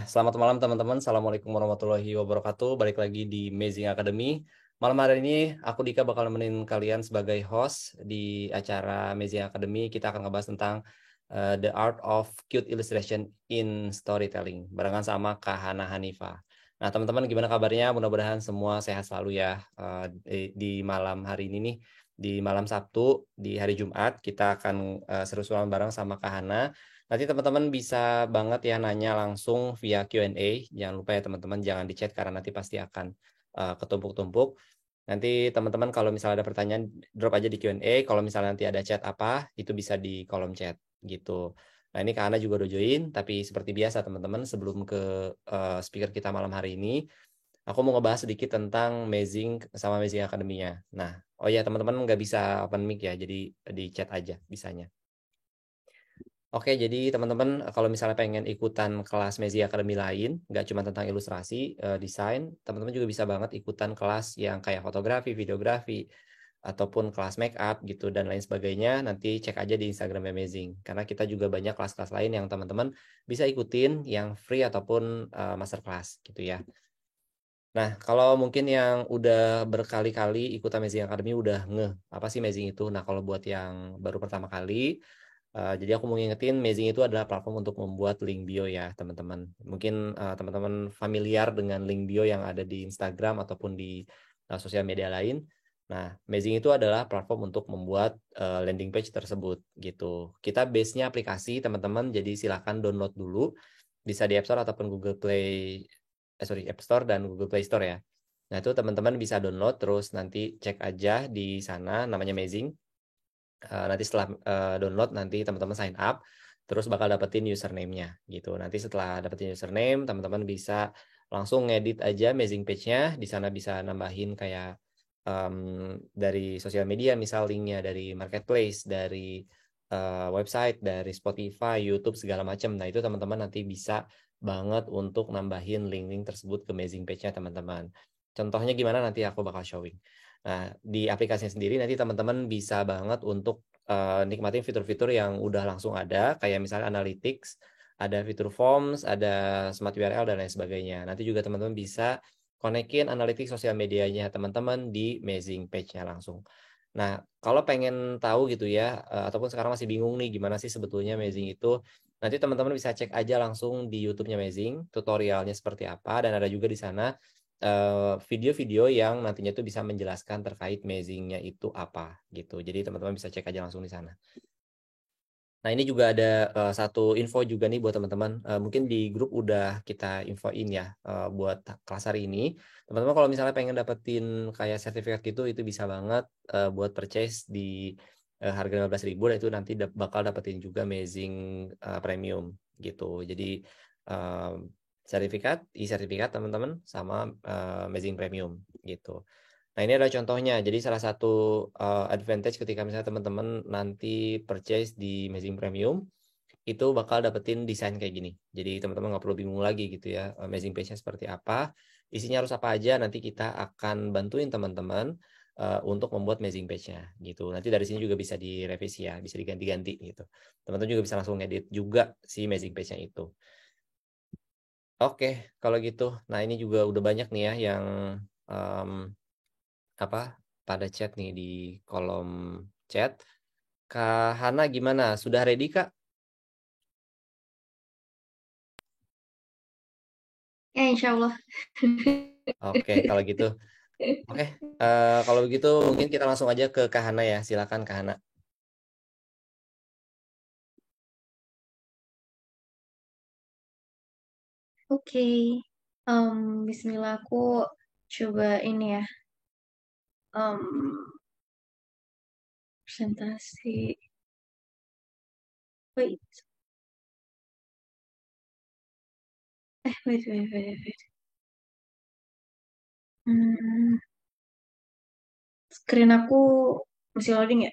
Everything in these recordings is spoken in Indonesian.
Selamat malam teman-teman. Assalamualaikum warahmatullahi wabarakatuh. Balik lagi di Amazing Academy. Malam hari ini aku Dika bakal nemenin kalian sebagai host di acara Amazing Academy. Kita akan ngebahas tentang The Art of Cute Illustration in Storytelling barengan sama Kak Hana Hanifa. Nah, teman-teman gimana kabarnya? Mudah-mudahan semua sehat selalu ya. Di malam hari ini nih, di malam Sabtu, di hari Jumat, kita akan seru-seruan bareng sama Kak Hana. Nanti teman-teman bisa banget ya nanya langsung via Q&A. Jangan lupa ya teman-teman, jangan di chat karena nanti pasti akan ketumpuk-tumpuk. Nanti teman-teman kalau misalnya ada pertanyaan, drop aja di Q&A. Kalau misalnya nanti ada chat apa, itu bisa di kolom chat gitu. Nah ini Kak Ana juga udah join, tapi seperti biasa teman-teman sebelum ke speaker kita malam hari ini, aku mau ngebahas sedikit tentang Amazing sama Amazing Academy-nya. Nah, oh ya teman-teman nggak bisa open mic ya, jadi di chat aja bisanya. Oke, jadi teman-teman kalau misalnya pengen ikutan kelas Mezi Academy lain, nggak cuma tentang ilustrasi, desain, teman-teman juga bisa banget ikutan kelas yang kayak fotografi, videografi, ataupun kelas make up gitu dan lain sebagainya. Nanti cek aja di Instagram Amazing, karena kita juga banyak kelas-kelas lain yang teman-teman bisa ikutin yang free ataupun masterclass gitu ya. Nah, kalau mungkin yang udah berkali-kali ikut Amazing Academy udah ngeh apa sih Amazing itu. Nah, kalau buat yang baru pertama kali, jadi aku mau ngingetin, Amazing itu adalah platform untuk membuat link bio ya, teman-teman. Mungkin teman-teman familiar dengan link bio yang ada di Instagram ataupun di sosial media lain. Nah, Amazing itu adalah platform untuk membuat landing page tersebut gitu. Kita base-nya aplikasi, teman-teman, jadi silahkan download dulu. Bisa di App Store ataupun Google Play, App Store dan Google Play Store ya. Nah, itu teman-teman bisa download, terus nanti cek aja di sana, namanya Amazing. Nanti setelah download nanti teman-teman sign up terus bakal dapetin username-nya gitu. Nanti setelah dapetin username teman-teman bisa langsung ngedit aja Amazing page-nya. Di sana bisa nambahin kayak dari sosial media misal linknya dari marketplace, dari website, dari Spotify, YouTube segala macam. Nah, itu teman-teman nanti bisa banget untuk nambahin link-link tersebut ke Amazing page-nya teman-teman. Contohnya gimana nanti aku bakal showing. Nah, di aplikasinya sendiri nanti teman-teman bisa banget untuk nikmatin fitur-fitur yang udah langsung ada, kayak misalnya analytics, ada fitur forms, ada smart URL, dan lain sebagainya. Nanti juga teman-teman bisa konekin analitik sosial medianya teman-teman di Amazing page-nya langsung. Nah, kalau pengen tahu gitu ya, ataupun sekarang masih bingung nih gimana sih sebetulnya Amazing itu, nanti teman-teman bisa cek aja langsung di YouTube-nya Amazing, tutorialnya seperti apa, dan ada juga di sana video-video yang nantinya itu bisa menjelaskan terkait Amazing-nya itu apa gitu. Jadi teman-teman bisa cek aja langsung di sana. Nah, ini juga ada satu info juga nih buat teman-teman. Mungkin di grup udah kita infoin ya buat kelas hari ini. Teman-teman kalau misalnya pengen dapetin kayak sertifikat gitu, itu bisa banget buat purchase di harga 15.000 dan itu nanti bakal dapetin juga Amazing Premium gitu. Jadi uh, sertifikat teman-teman sama Amazing Premium gitu. Nah, ini adalah contohnya. Jadi salah satu advantage ketika misalnya teman-teman nanti purchase di Amazing Premium, itu bakal dapetin desain kayak gini. Jadi teman-teman nggak perlu bingung lagi gitu ya, Amazing Page-nya seperti apa, isinya harus apa aja, nanti kita akan bantuin teman-teman untuk membuat Amazing Page-nya gitu. Nanti dari sini juga bisa direvisi ya, bisa diganti-ganti gitu. Teman-teman juga bisa langsung edit juga si Amazing Page-nya itu. Oke, kalau gitu. Nah, ini juga udah banyak nih ya yang um, apa pada chat nih di kolom chat. Kak Hana gimana? Sudah ready Kak? Ya, insya Allah. Oke, kalau gitu. Oke, kalau begitu mungkin kita langsung aja ke Kak Hana ya. Silakan Kak Hana. Oke. Bismillah, aku coba ini ya. em, Presentasi. Wait. Wait. Hmm, Screen aku masih loading ya?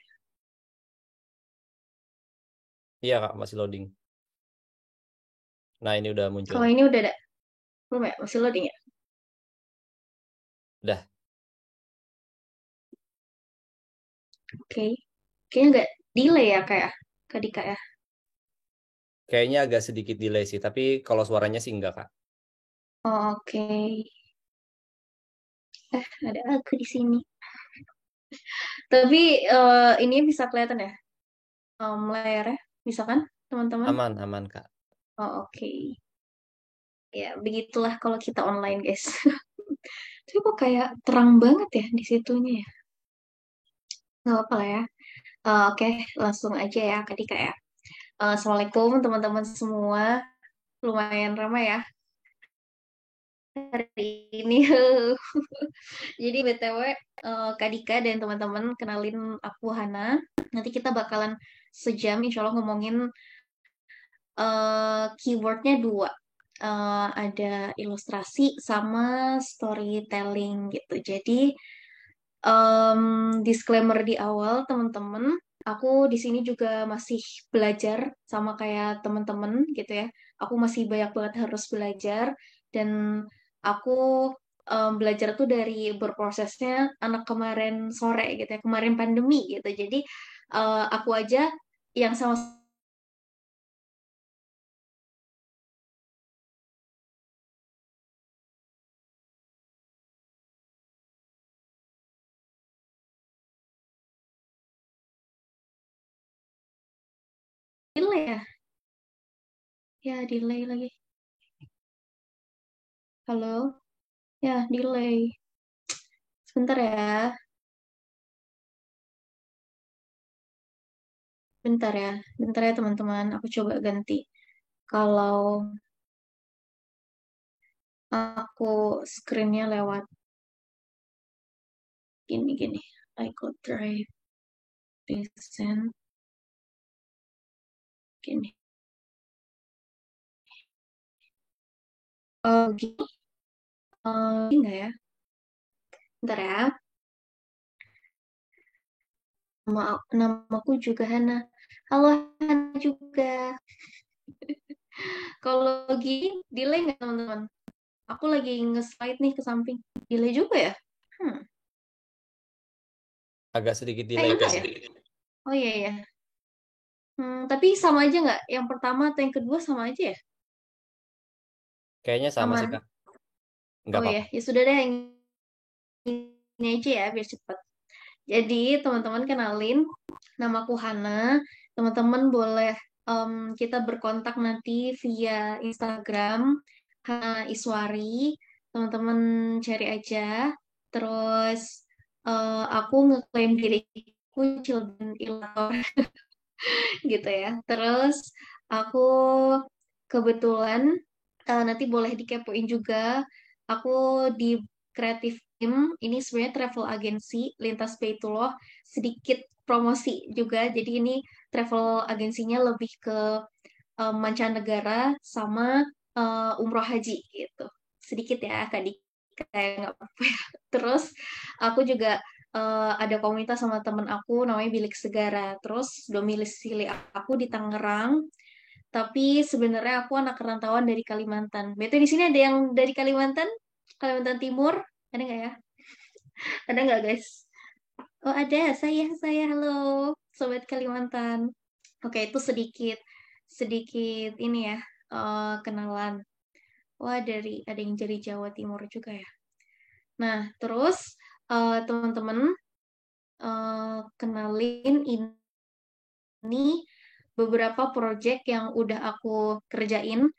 Iya Kak, masih loading. Nah, ini udah muncul. Kalau ini udah ada? Belum ya? Masih loading ya? Udah. Oke. Kayaknya nggak delay ya kayak Kak Dika ya. Kayaknya agak sedikit delay sih, tapi kalau suaranya sih enggak, Kak. Oke. Ada aku di sini. Tapi ini bisa kelihatan ya, layarnya, bisa kan, teman-teman? Aman, aman, Kak. Oke. Ya, begitulah kalau kita online, guys. Tapi kok kayak terang banget ya di situnya ya. Nggak apa-apa lah ya. Oke, langsung aja ya, Kak Dika ya. Assalamualaikum teman-teman semua. Lumayan ramai ya hari ini. Jadi BTW, Kak Dika dan teman-teman kenalin aku Hana. Nanti kita bakalan sejam insya Allah ngomongin keywordnya dua. Ada ilustrasi sama storytelling gitu. Jadi disclaimer di awal teman-teman, aku di sini juga masih belajar sama kayak teman-teman gitu ya. Aku masih banyak banget harus belajar dan aku belajar tuh dari berprosesnya anak kemarin sore gitu ya, kemarin pandemi gitu. Jadi aku aja yang sama delay ya, ya delay lagi. Halo, ya delay. Sebentar ya, bentar ya, bentar ya teman-teman. Aku coba ganti. Kalau aku screennya lewat gini-gini. I could try present gini. Oh, gini. Ini enggak ya? Bentar ya. Namaku juga Hana. Halo Hana juga. Kalau gini, delay nggak teman-teman? Aku lagi nge-slide nih ke samping. Delay juga ya? Hmm. Agak sedikit delay Enggak ya? kayaknya. Oh iya ya. Tapi sama aja nggak? Yang pertama atau yang kedua sama aja ya? Kayaknya sama sih, Aman. Kak. Nggak Oh ya, apa-apa. ya sudah deh yang ini aja ya biar cepet. Jadi teman-teman kenalin, namaku Hana. Teman-teman boleh kita berkontak nanti via Instagram Hana Iswari. Teman-teman cari aja. Terus aku ngeklaim diriku Children Illustrator gitu ya. Terus aku kebetulan nanti boleh dikepoin juga. Aku di Creative Team ini sebenarnya travel agency lintas Baitullah, sedikit promosi juga. Jadi ini travel agensinya lebih ke mancanegara sama umroh haji gitu. Sedikit ya Kak Dika, kayak nggak apa-apa ya. Terus aku juga ada komunitas sama temen aku namanya Bilik Segara. Terus domisili aku di Tangerang, tapi sebenarnya aku anak rantauan dari Kalimantan. Betul di sini ada yang dari Kalimantan? Kalimantan Timur? Ada nggak ya? Ada nggak guys? Oh ada, saya halo sobat Kalimantan. Oke itu sedikit sedikit ini ya kenalan. Wah ada yang dari Jawa Timur juga ya. Nah terus teman-teman kenalin ini beberapa project yang udah aku kerjain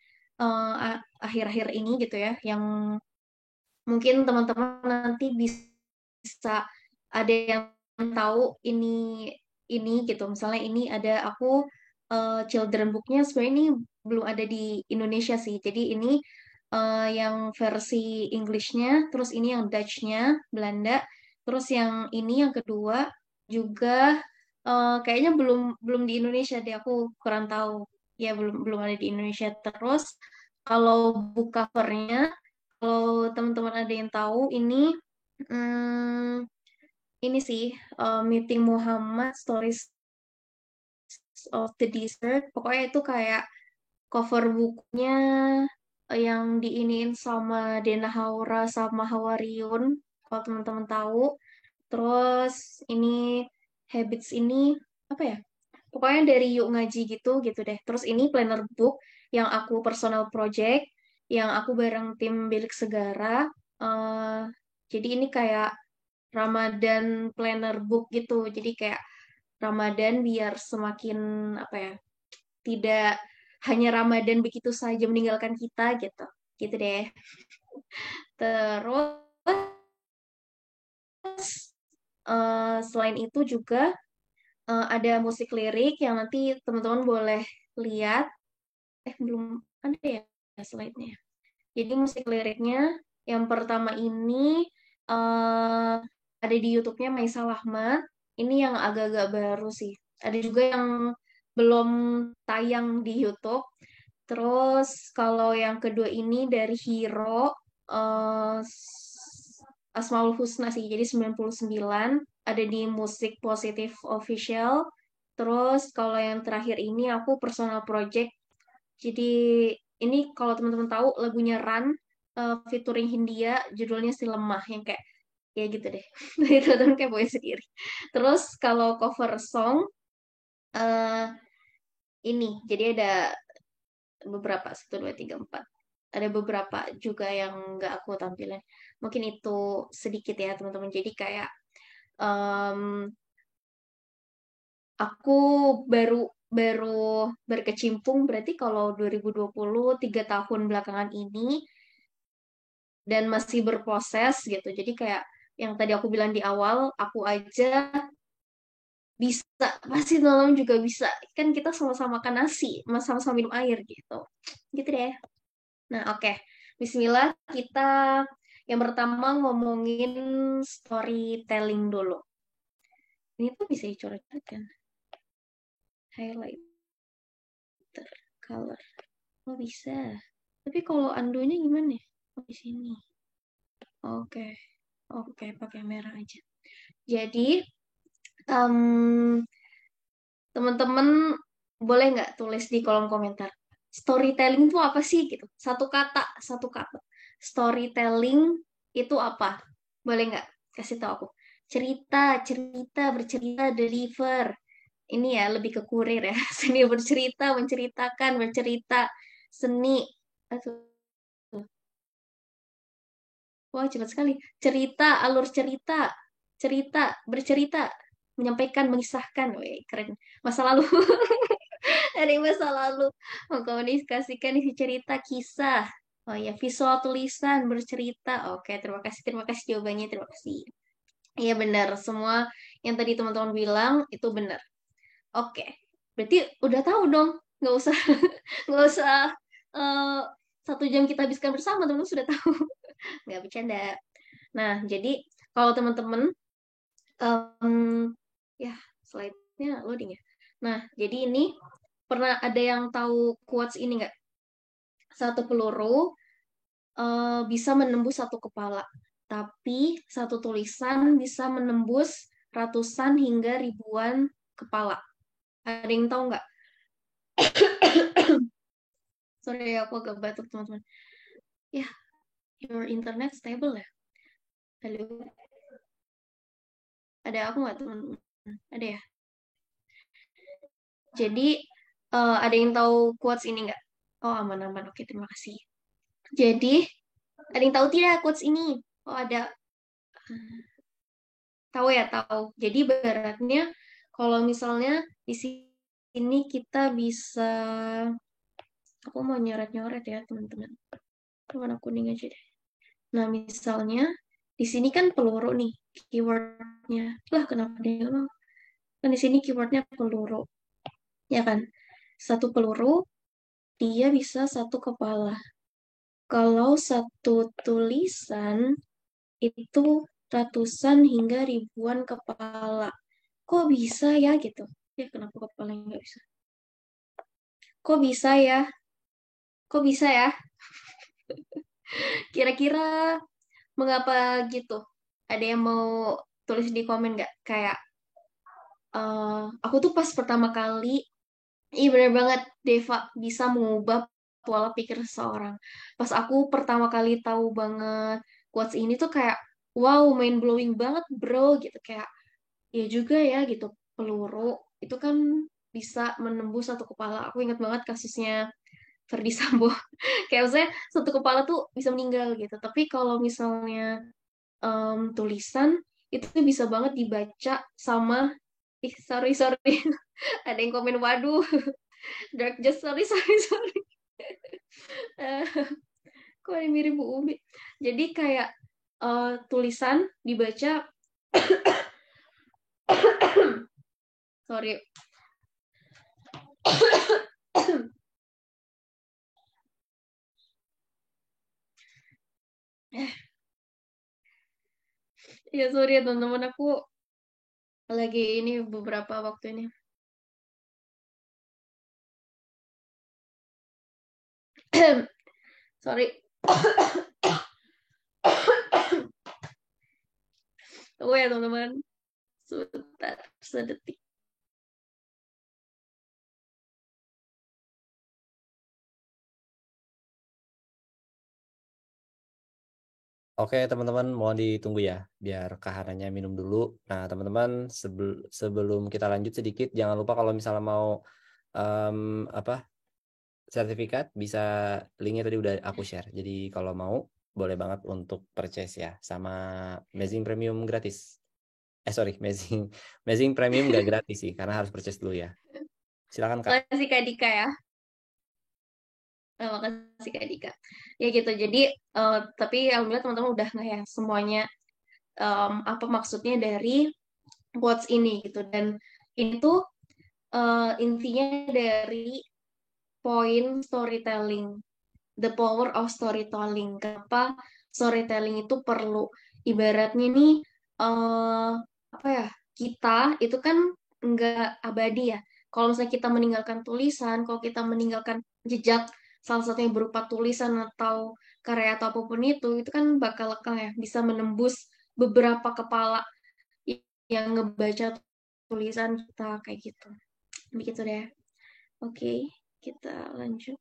akhir-akhir ini gitu ya, yang mungkin teman-teman nanti bisa ada yang tahu ini gitu. Misalnya ini ada aku children booknya sebenarnya ini belum ada di Indonesia sih. Jadi ini yang versi Englishnya, terus ini yang Dutch-nya Belanda, terus yang ini yang kedua juga kayaknya belum belum di Indonesia deh. Aku kurang tahu. Ya belum belum ada di Indonesia. Terus kalau book covernya, kalau teman-teman ada yang tahu hmm, ini sih Meeting Muhammad Stories of the Desert. Pokoknya itu kayak cover bukunya yang diiniin sama Dena Haura sama Hawariun, kalau teman-teman tahu. Terus ini Habits ini apa ya? Pokoknya dari Yuk Ngaji gitu deh. Terus ini planner book yang aku personal project, yang aku bareng tim Bilik Segara. Eh, jadi ini kayak Ramadan planner book gitu. Jadi kayak Ramadan biar semakin apa ya, tidak hanya Ramadan begitu saja meninggalkan kita gitu. Gitu deh. Terus selain itu juga ada musik lirik yang nanti teman-teman boleh lihat. Belum ada ya slide-nya. Jadi musik liriknya yang pertama ini eh ada di YouTube-nya Maisa Ahmad. Ini yang agak-agak baru sih. Ada juga yang belum tayang di YouTube. Terus kalau yang kedua ini dari Hero Asmaul Husna sih. Jadi 99 ada di Musik Positif Official. Terus kalau yang terakhir ini aku personal project. Jadi ini kalau teman-teman tahu lagunya Run featuring Hindia judulnya Si Lemah yang kayak ya gitu deh. Itu teman kayak boy sendiri. Terus kalau cover song eh ini jadi ada beberapa satu dua tiga empat ada beberapa juga yang nggak aku tampilin. Mungkin itu sedikit ya teman-teman. Jadi kayak em, aku baru baru berkecimpung berarti kalau 2020 3 tahun belakangan ini dan masih berproses gitu. Jadi kayak yang tadi aku bilang di awal, aku aja bisa, pasti teman juga bisa. Kan kita sama-sama makan nasi, sama-sama minum air gitu. Gitu deh. Nah, oke. Bismillah, kita yang pertama ngomongin storytelling dulu. Ini tuh bisa dicoret-coret kan? Highlighter, color. Oh, bisa. Tapi kalau andunya gimana ya? Oh, di sini. Oke. Oke, pakai merah aja. Jadi, em, teman-teman boleh nggak tulis di kolom komentar storytelling itu apa sih gitu, satu kata, satu kata. Storytelling itu apa, boleh nggak kasih tahu aku. Cerita, cerita, bercerita, deliver. Ini ya lebih ke kurir ya. Seni bercerita, menceritakan, bercerita, seni. Aduh, wah cepat sekali. Cerita, alur cerita, cerita, bercerita, menyampaikan, mengisahkan. Wih, keren. Masa lalu. Dari masa lalu mengkomunikasikan isi cerita kisah. Oh ya, visual tulisan bercerita. Oke, terima kasih jawabannya, terima kasih. Iya benar, semua yang tadi teman-teman bilang itu benar. Oke, berarti udah tahu dong, nggak usah nggak usah eh, 1 jam kita habiskan bersama, teman-teman sudah tahu. Nggak bercanda. Nah, jadi kalau teman-teman ya slide-nya loading ya. Nah, jadi ini pernah ada yang tahu quotes ini nggak? Satu peluru bisa menembus satu kepala, tapi satu tulisan bisa menembus ratusan hingga ribuan kepala. Ada yang tahu nggak? Sorry, aku agak batuk teman-teman. Ya, your internet stable ya? Halo, ada aku nggak teman-teman? Ada ya? Jadi ada yang tahu quotes ini nggak? Oh aman-aman, oke terima kasih. Jadi ada yang tahu tidak quotes ini? Oh ada. Tahu ya, tahu. Jadi baratnya kalau misalnya di sini kita bisa, aku mau nyoret-nyoret ya teman-teman. Warna kuning aja deh. Nah misalnya di sini kan peluru nih keywordnya. Lah kenapa dia mau? Kan di sini keywordnya peluru, ya kan? Satu peluru dia bisa satu kepala. Kalau satu tulisan itu ratusan hingga ribuan kepala. Kok bisa ya gitu? Ya kenapa kepalanya nggak bisa? Kok bisa ya? Kok bisa ya? Kira-kira mengapa gitu? Ada yang mau tulis di komen nggak? Kayak aku tuh pas pertama kali, iya bener banget Deva bisa mengubah pola pikir seseorang. Pas aku pertama kali tahu banget quotes ini tuh kayak wow, mind blowing banget bro gitu. Kayak ya juga ya gitu, peluru itu kan bisa menembus satu kepala. Aku ingat banget kasusnya Verdi Sambo. Kayak maksudnya satu kepala tuh bisa meninggal gitu. Tapi kalau misalnya tulisan itu bisa banget dibaca sama sorry sorry ada yang komen waduh dark just sorry sorry sorry. Eh, kok ada mirip Bu Umi. Jadi kayak tulisan dibaca sorry. Ya sorry ya teman-teman, aku lagi ini beberapa waktu ini. Sorry. Tunggu ya teman-teman. Sebentar, sedetik. Oke, teman-teman, mohon ditunggu ya, biar kahananya minum dulu. Nah, teman-teman, sebelum kita lanjut sedikit, jangan lupa kalau misalnya mau em, apa sertifikat, bisa linknya tadi udah aku share. Jadi kalau mau, boleh banget untuk purchase ya, sama Amazing Premium gratis. Sorry, Amazing, Amazing Premium nggak gratis sih, karena harus purchase dulu ya. Silakan Kak. Makasih Kak Dika ya. Makasih Kak Dika. Ya gitu. Jadi tapi alhamdulillah teman-teman udah nggak ya semuanya apa maksudnya dari quotes ini gitu. Dan ini tuh intinya dari poin storytelling, the power of storytelling. Kenapa storytelling itu perlu? Ibaratnya nih apa ya? Kita itu kan nggak abadi ya. Kalau misalnya kita meninggalkan tulisan, kalau kita meninggalkan jejak salah satunya berupa tulisan atau karya atau apapun itu kan bakal lekang ya, bisa menembus beberapa kepala yang ngebaca tulisan kita kayak gitu. Begitu deh. Oke, kita lanjut.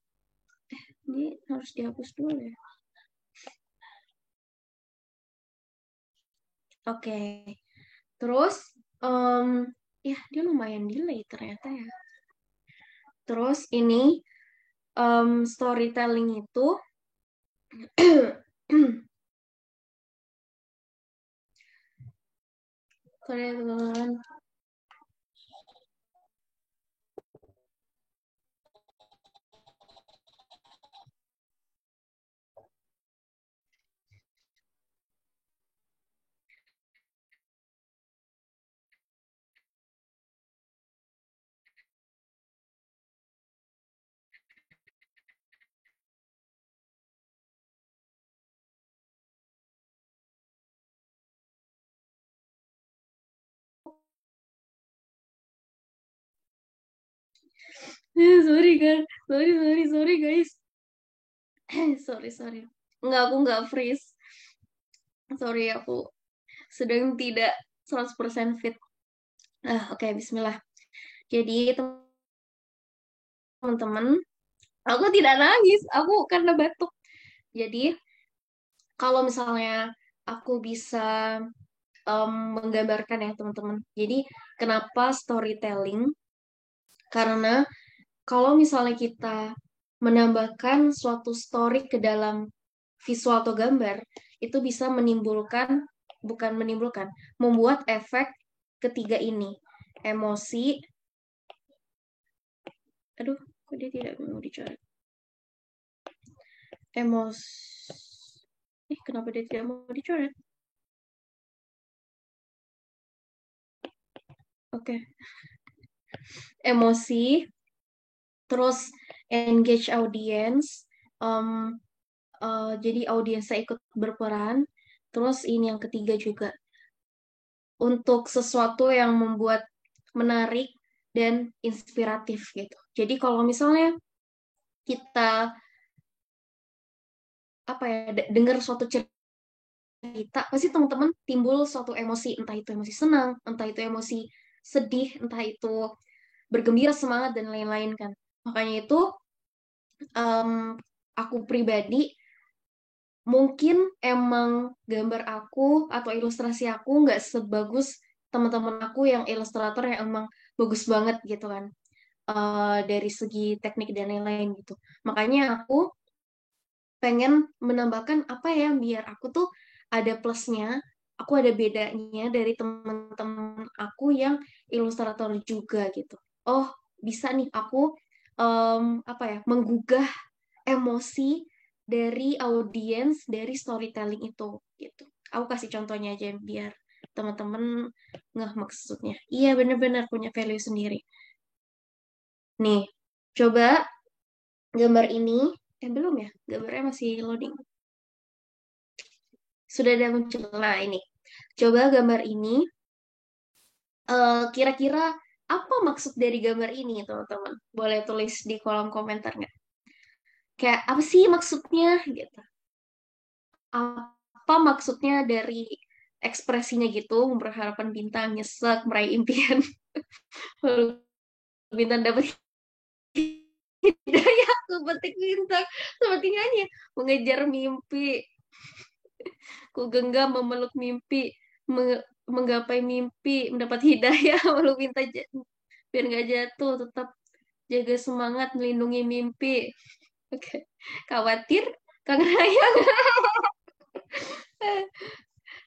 Ini harus dihapus dulu ya. Oke, terus ya dia lumayan delay ternyata ya. Terus ini storytelling itu sorry teman-teman. Sorry kan, sorry guys. Sorry sorry. Enggak, aku nggak freeze. Sorry, aku sedang tidak 100% fit. Oke, Bismillah. Jadi teman-teman, aku tidak nangis, aku karena batuk. Jadi kalau misalnya aku bisa menggambarkan ya teman-teman. Jadi kenapa storytelling? Karena kalau misalnya kita menambahkan suatu story ke dalam visual atau gambar, itu bisa menimbulkan, bukan menimbulkan, membuat efek ketiga ini. Emosi, aduh, kok dia tidak mau dicoret? Kenapa dia tidak mau dicoret? Oke. Emosi, terus engage audience, jadi audiensnya ikut berperan. Terus ini yang ketiga juga, untuk sesuatu yang membuat menarik dan inspiratif gitu. Jadi kalau misalnya kita apa ya dengar suatu cerita, pasti teman-teman timbul suatu emosi, entah itu emosi senang, entah itu emosi sedih, entah itu bergembira, semangat dan lain-lain kan. Makanya itu aku pribadi mungkin emang gambar aku atau ilustrasi aku nggak sebagus teman-teman aku yang ilustrator yang emang bagus banget gitu kan. dari segi teknik dan lain-lain gitu. Makanya aku pengen menambahkan apa ya biar aku tuh ada plusnya, aku ada bedanya dari teman-teman aku yang ilustrator juga gitu. Oh, bisa nih aku apa ya menggugah emosi dari audiens dari storytelling itu gitu. Aku kasih contohnya aja biar teman-teman ngeh maksudnya. Iya bener-bener punya value sendiri. Nih, coba gambar ini. Belum ya, gambarnya masih loading. Sudah ada muncul. Nah, ini. Coba gambar ini, kira-kira apa maksud dari gambar ini, teman-teman? Boleh tulis di kolom komentar nggak? Kayak, apa sih maksudnya? Gitu. Apa maksudnya dari ekspresinya gitu, berharapan bintang, nyesek, meraih impian, lalu bintang dapat hidayah, petik bintang, seperti nyanyi, mengejar mimpi, ku genggam memeluk mimpi, menggapai mimpi, mendapat hidayah, lalu minta biar nggak jatuh, tetap jaga semangat, melindungi mimpi. Oke, khawatir, kangen hayang,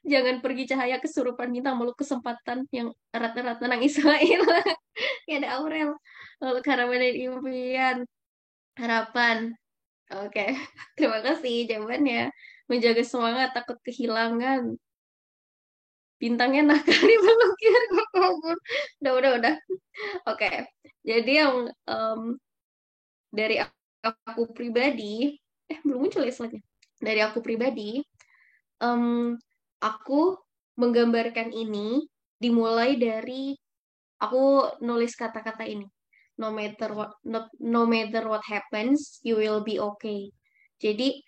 jangan pergi cahaya kesurupan bintang, meluk kesempatan yang erat-erat menang Ismail. Ya ada Aurel, lalu harapan dan impian, harapan. Oke, terima kasih jawabannya. Menjaga semangat, takut kehilangan. Bintangnya nah kali melukir kabur. Udah. Oke, jadi yang dari aku pribadi, belum muncul ya slide-nya. Dari aku pribadi, em, aku menggambarkan ini dimulai dari aku nulis kata-kata ini. No matter what happens, you will be okay. Jadi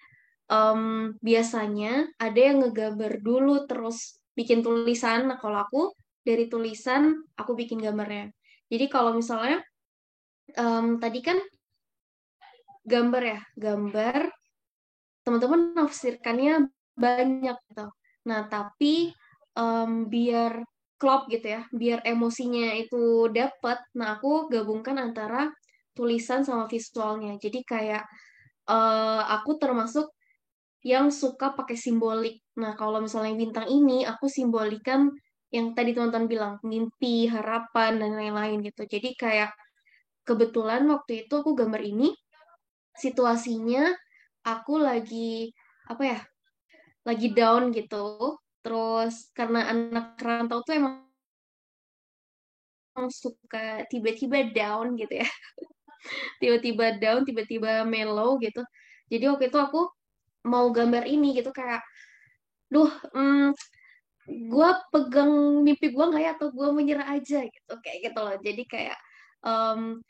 biasanya ada yang ngegambar dulu terus bikin tulisan. Nah, kalau aku dari tulisan aku bikin gambarnya. Jadi kalau misalnya tadi kan gambar ya, gambar teman-teman nafsirkannya banyak gitu. Nah, tapi biar klop gitu ya, biar emosinya itu dapet. Nah, aku gabungkan antara tulisan sama visualnya. Jadi kayak aku termasuk yang suka pakai simbolik. Nah, kalau misalnya bintang ini, aku simbolikan yang tadi teman-teman bilang, mimpi, harapan, dan lain-lain gitu. Jadi kayak kebetulan waktu itu aku gambar ini, situasinya aku lagi, apa ya, lagi down gitu. Terus karena anak rantau tuh emang suka tiba-tiba down gitu ya. Tiba-tiba down, tiba-tiba mellow gitu. Jadi waktu itu aku mau gambar ini gitu kayak, duh, gue pegang mimpi gue nggak ya atau gue menyerah aja gitu kayak gitu loh jadi kayak um,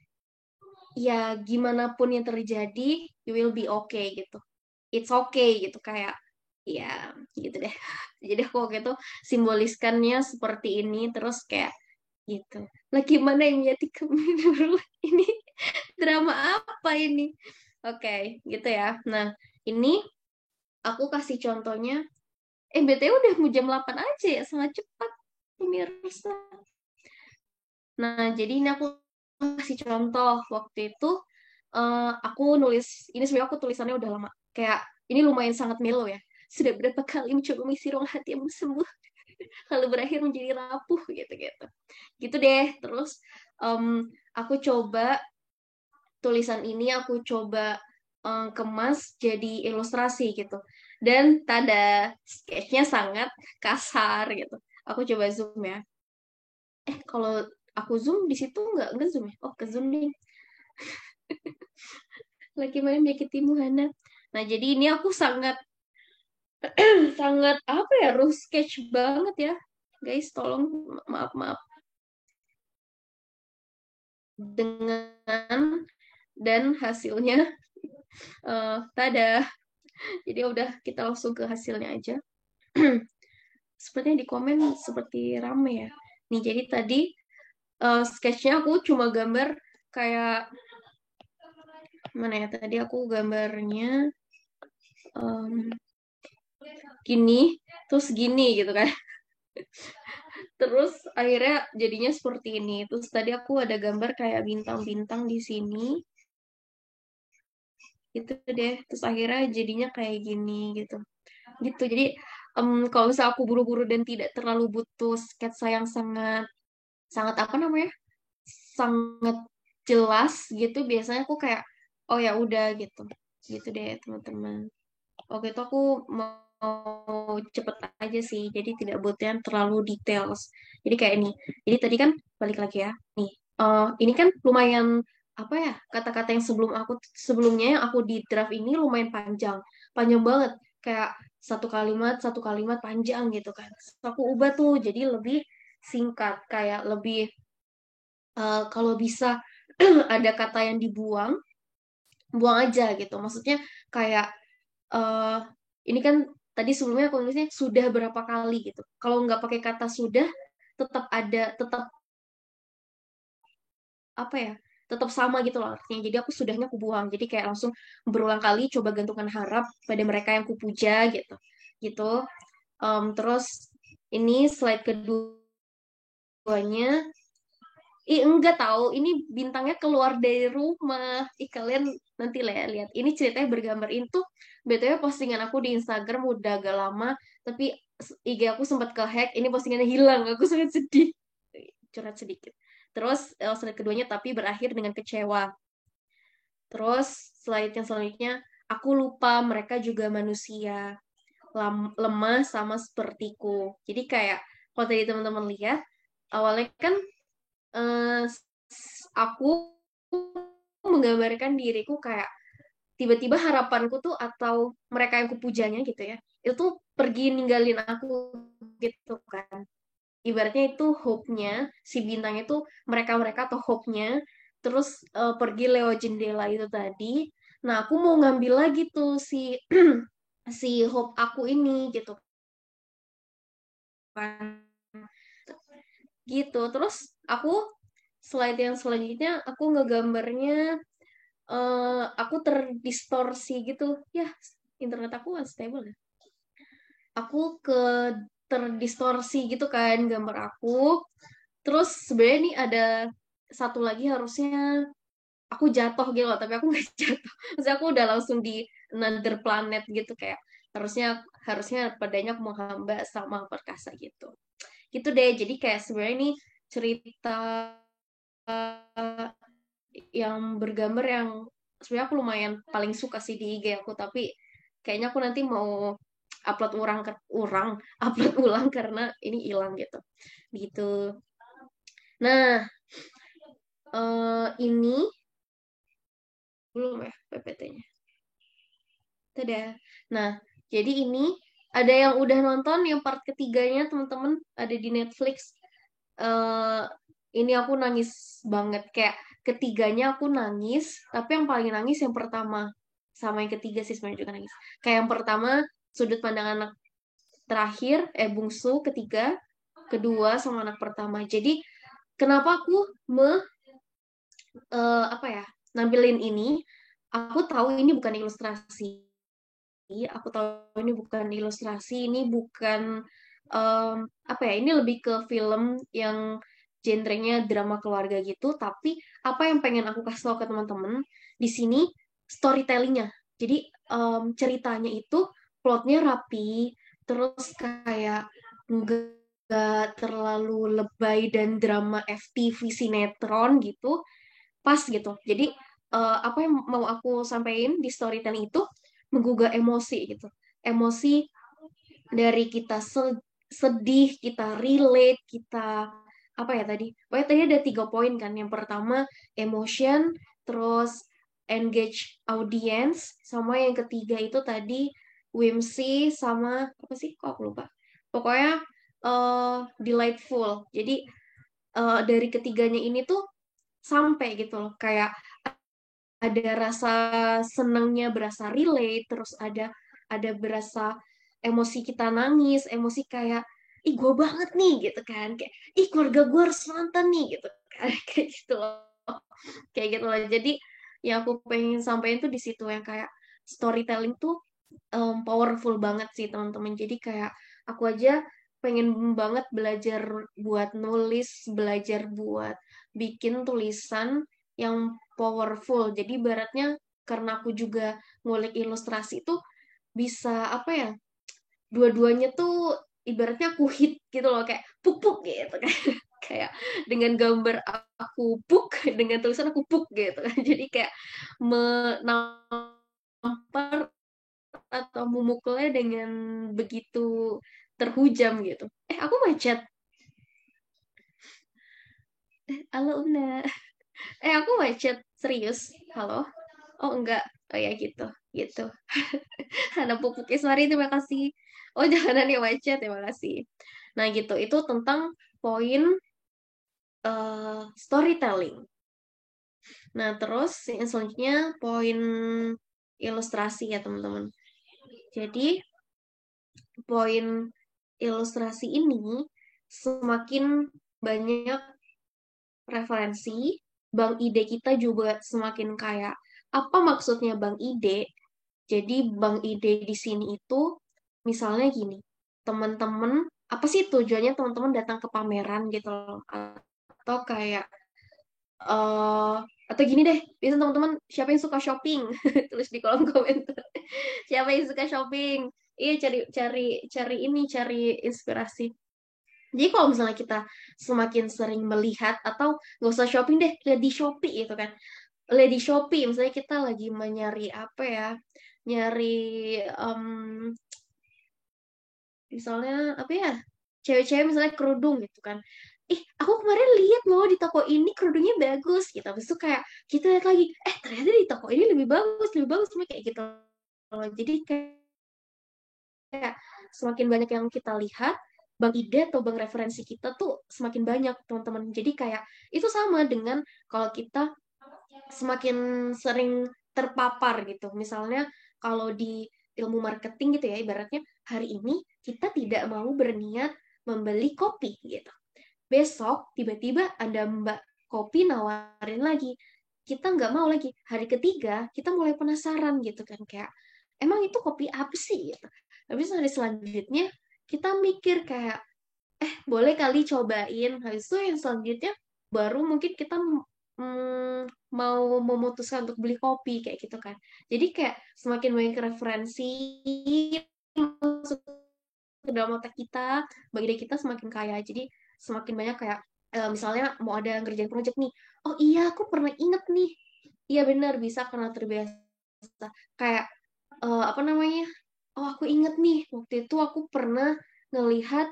ya gimana pun yang terjadi you will be okay gitu it's okay gitu kayak ya gitu deh jadi aku waktu itu simboliskannya seperti ini terus kayak gitu lah gimana yang menyati kami dulu ini drama apa ini oke gitu ya nah ini aku kasih contohnya BTW udah mau jam 8 aja ya, sangat cepat pemirsa. Nah, jadi ini aku kasih contoh. Waktu itu aku nulis, ini sebenarnya aku tulisannya udah lama. Kayak, ini lumayan sangat melo ya. Sudah berapa kali mencoba mengisi ruang hati yang sembuh, lalu berakhir menjadi rapuh, gitu-gitu. Gitu deh, terus aku coba, tulisan ini aku coba kemas jadi ilustrasi gitu. Dan tada, sketchnya sangat kasar gitu. Aku coba zoom ya. Kalau aku zoom di situ nggak zoom ya? Oh, ke zoom nih. Lagi main menyakitimu Hana. Nah, jadi ini aku sangat sangat apa ya, rough sketch banget ya. Guys, tolong maaf dengan dan hasilnya tada. Jadi udah kita langsung ke hasilnya aja. Sepertinya di komen seperti rame ya. Nih, jadi tadi sketchnya aku cuma gambar kayak mana ya tadi aku gambarnya gini terus gini gitu kan Terus akhirnya jadinya seperti ini. Terus tadi aku ada gambar kayak bintang-bintang di sini gitu deh. Terus akhirnya jadinya kayak gini gitu. Gitu. Jadi kalau misalnya aku buru-buru dan tidak terlalu butuh sketsa yang sangat sangat apa namanya? Sangat jelas gitu, biasanya aku kayak oh ya udah gitu. Gitu deh, teman-teman. Waktu itu aku mau cepet aja sih, jadi tidak butuh yang terlalu details. Jadi kayak ini. Jadi tadi kan balik lagi ya. Nih, ini kan lumayan apa ya, kata-kata yang sebelumnya yang aku di draft ini lumayan panjang, panjang banget. Kayak satu kalimat panjang gitu kan. Terus aku ubah tuh jadi lebih singkat, kayak lebih kalau bisa ada kata yang dibuang, buang aja gitu. Maksudnya kayak eh ini kan tadi sebelumnya aku nulisnya sudah berapa kali gitu. Kalau nggak pakai kata sudah, tetap apa ya, tetap sama gitu loh artinya. Jadi aku sudahnya aku buang. Jadi kayak langsung berulang kali coba gantungkan harap pada mereka yang kupuja gitu. Gitu. Terus ini slide keduanya. Enggak tahu, ini bintangnya keluar dari rumah. Kalian nanti lah ya lihat. Ini ceritanya bergambar itu. BTW postingan aku di Instagram udah agak lama, tapi IG aku sempat kehack. Ini postingannya hilang. Aku sangat sedih. Curhat sedikit. Terus slide keduanya tapi berakhir dengan kecewa. Terus slide yang selanjutnya, aku lupa mereka juga manusia. Lemah sama sepertiku. Jadi kayak kalau tadi teman-teman lihat, awalnya kan eh, aku menggambarkan diriku kayak tiba-tiba harapanku tuh atau mereka yang kupujanya gitu ya, itu tuh pergi ninggalin aku gitu kan. Ibaratnya itu hope-nya, si bintang itu mereka-mereka atau hope-nya, terus pergi lewat jendela itu tadi. Nah, aku mau ngambil lagi tuh si si hope aku ini gitu kan. Gitu. Terus aku slide yang selanjutnya aku ngegambarnya aku terdistorsi gitu. Ya, internet aku unstable ya. Aku terdistorsi gitu kan gambar aku. Terus sebenarnya nih ada satu lagi harusnya aku jatuh gitu loh, tapi aku nggak jatuh. Maksudnya aku udah langsung di another planet gitu kayak harusnya harusnya padanya aku menghamba sama perkasa gitu. Gitu deh. Jadi kayak sebenarnya ini cerita yang bergambar yang sebenarnya aku lumayan paling suka sih di IG aku, tapi kayaknya aku nanti mau upload upload ulang karena ini hilang gitu. Gitu. Nah, ini belum ya PPT-nya. Dadah. Nah, jadi ini ada yang udah nonton yang part ketiganya teman-teman, ada di Netflix. eh ini aku nangis banget, kayak ketiganya aku nangis, tapi yang paling nangis yang pertama sama yang ketiga sih sebenarnya juga nangis. Kayak yang pertama sudut pandang anak terakhir, bungsu, ketiga, kedua sama anak pertama. Jadi kenapa aku apa ya, nampilin ini? Aku tahu ini bukan ilustrasi. Aku tahu ini bukan ilustrasi, ini bukan em, apa ya, ini lebih ke film yang genrenya drama keluarga gitu, tapi apa yang pengen aku kasih tahu ke teman-teman di sini storytellingnya. Jadi ceritanya itu plotnya rapi, terus kayak nggak terlalu lebay dan drama FTV sinetron gitu, pas gitu. Jadi apa yang mau aku sampaikan di storytelling itu menggugah emosi gitu. Emosi dari kita sedih, kita relate, kita apa ya tadi? Pokoknya tadi ada 3 poin kan. Yang pertama emotion, terus engage audience, sama yang ketiga itu tadi whimsy sama apa sih? Kok aku lupa. Pokoknya delightful. Jadi dari ketiganya ini tuh sampai gitu loh, kayak ada rasa senangnya berasa relate, terus ada berasa emosi kita nangis, emosi kayak ih gue banget nih gitu kan, kayak ih keluarga gue harus nonton nih gitu kan. Kayak gitu loh, kayak gitu loh. Jadi yang aku pengen sampaikan tuh di situ yang kayak storytelling tuh powerful banget sih teman-teman. Jadi kayak aku aja pengen banget belajar buat nulis, belajar buat bikin tulisan yang powerful. Jadi ibaratnya karena aku juga ngulik ilustrasi tuh bisa apa ya? Dua-duanya tuh ibaratnya aku hit gitu loh kayak puk-puk gitu kan. Kayak dengan gambar aku puk, dengan tulisan aku puk gitu kan. Jadi kayak menampar atau memukulnya dengan begitu terhujam gitu. Aku macet. Halo Una. Aku macet. Serius? Halo? Oh enggak. Oh ya gitu. Gitu. Hana Pupuk Iswari, terima kasih. Oh jangan yang macet, terima kasih. Nah gitu. Itu tentang poin storytelling. Nah terus yang selanjutnya poin ilustrasi ya teman-teman. Jadi poin ilustrasi ini semakin banyak referensi, Bank Ide kita juga semakin kaya. Apa maksudnya Bank Ide? Jadi Bank Ide di sini itu misalnya gini, teman-teman, apa sih tujuannya teman-teman datang ke pameran gitu loh? Atau kayak eh atau gini deh, biasanya teman-teman siapa yang suka shopping? Tulis di kolom komentar. Siapa yang suka shopping? Iya cari cari cari ini cari inspirasi. Jadi kalau misalnya kita semakin sering melihat atau nggak usah shopping deh, lihat di Shopee gitu kan. Lihat di Shopee, misalnya kita lagi mencari apa ya, nyari em, misalnya apa ya, cewek-cewek misalnya kerudung gitu kan. Ih, aku kemarin lihat loh di toko ini kerudungnya bagus gitu. Habis itu kayak kita lihat lagi, ternyata di toko ini lebih bagus, cuma kayak gitu. Jadi kayak semakin banyak yang kita lihat, bank ide atau bank referensi kita tuh semakin banyak, teman-teman. Jadi kayak itu sama dengan kalau kita semakin sering terpapar gitu. Misalnya kalau di ilmu marketing gitu ya, ibaratnya hari ini kita tidak mau berniat membeli kopi gitu. Besok tiba-tiba ada Mbak Kopi nawarin lagi. Kita nggak mau lagi. Hari ketiga kita mulai penasaran gitu kan kayak emang itu kopi apa sih gitu. Habis hari selanjutnya kita mikir kayak boleh kali cobain. Habis itu yang selanjutnya baru mungkin kita mau memutuskan untuk beli kopi kayak gitu kan. Jadi kayak semakin banyak referensi masuk ke dalam otak kita, bagi kita semakin kaya. Jadi semakin banyak kayak misalnya mau ada ngerjain project nih. Oh iya, aku pernah inget nih. Iya benar bisa karena terbiasa. Kayak apa namanya? Oh aku inget nih waktu itu aku pernah ngelihat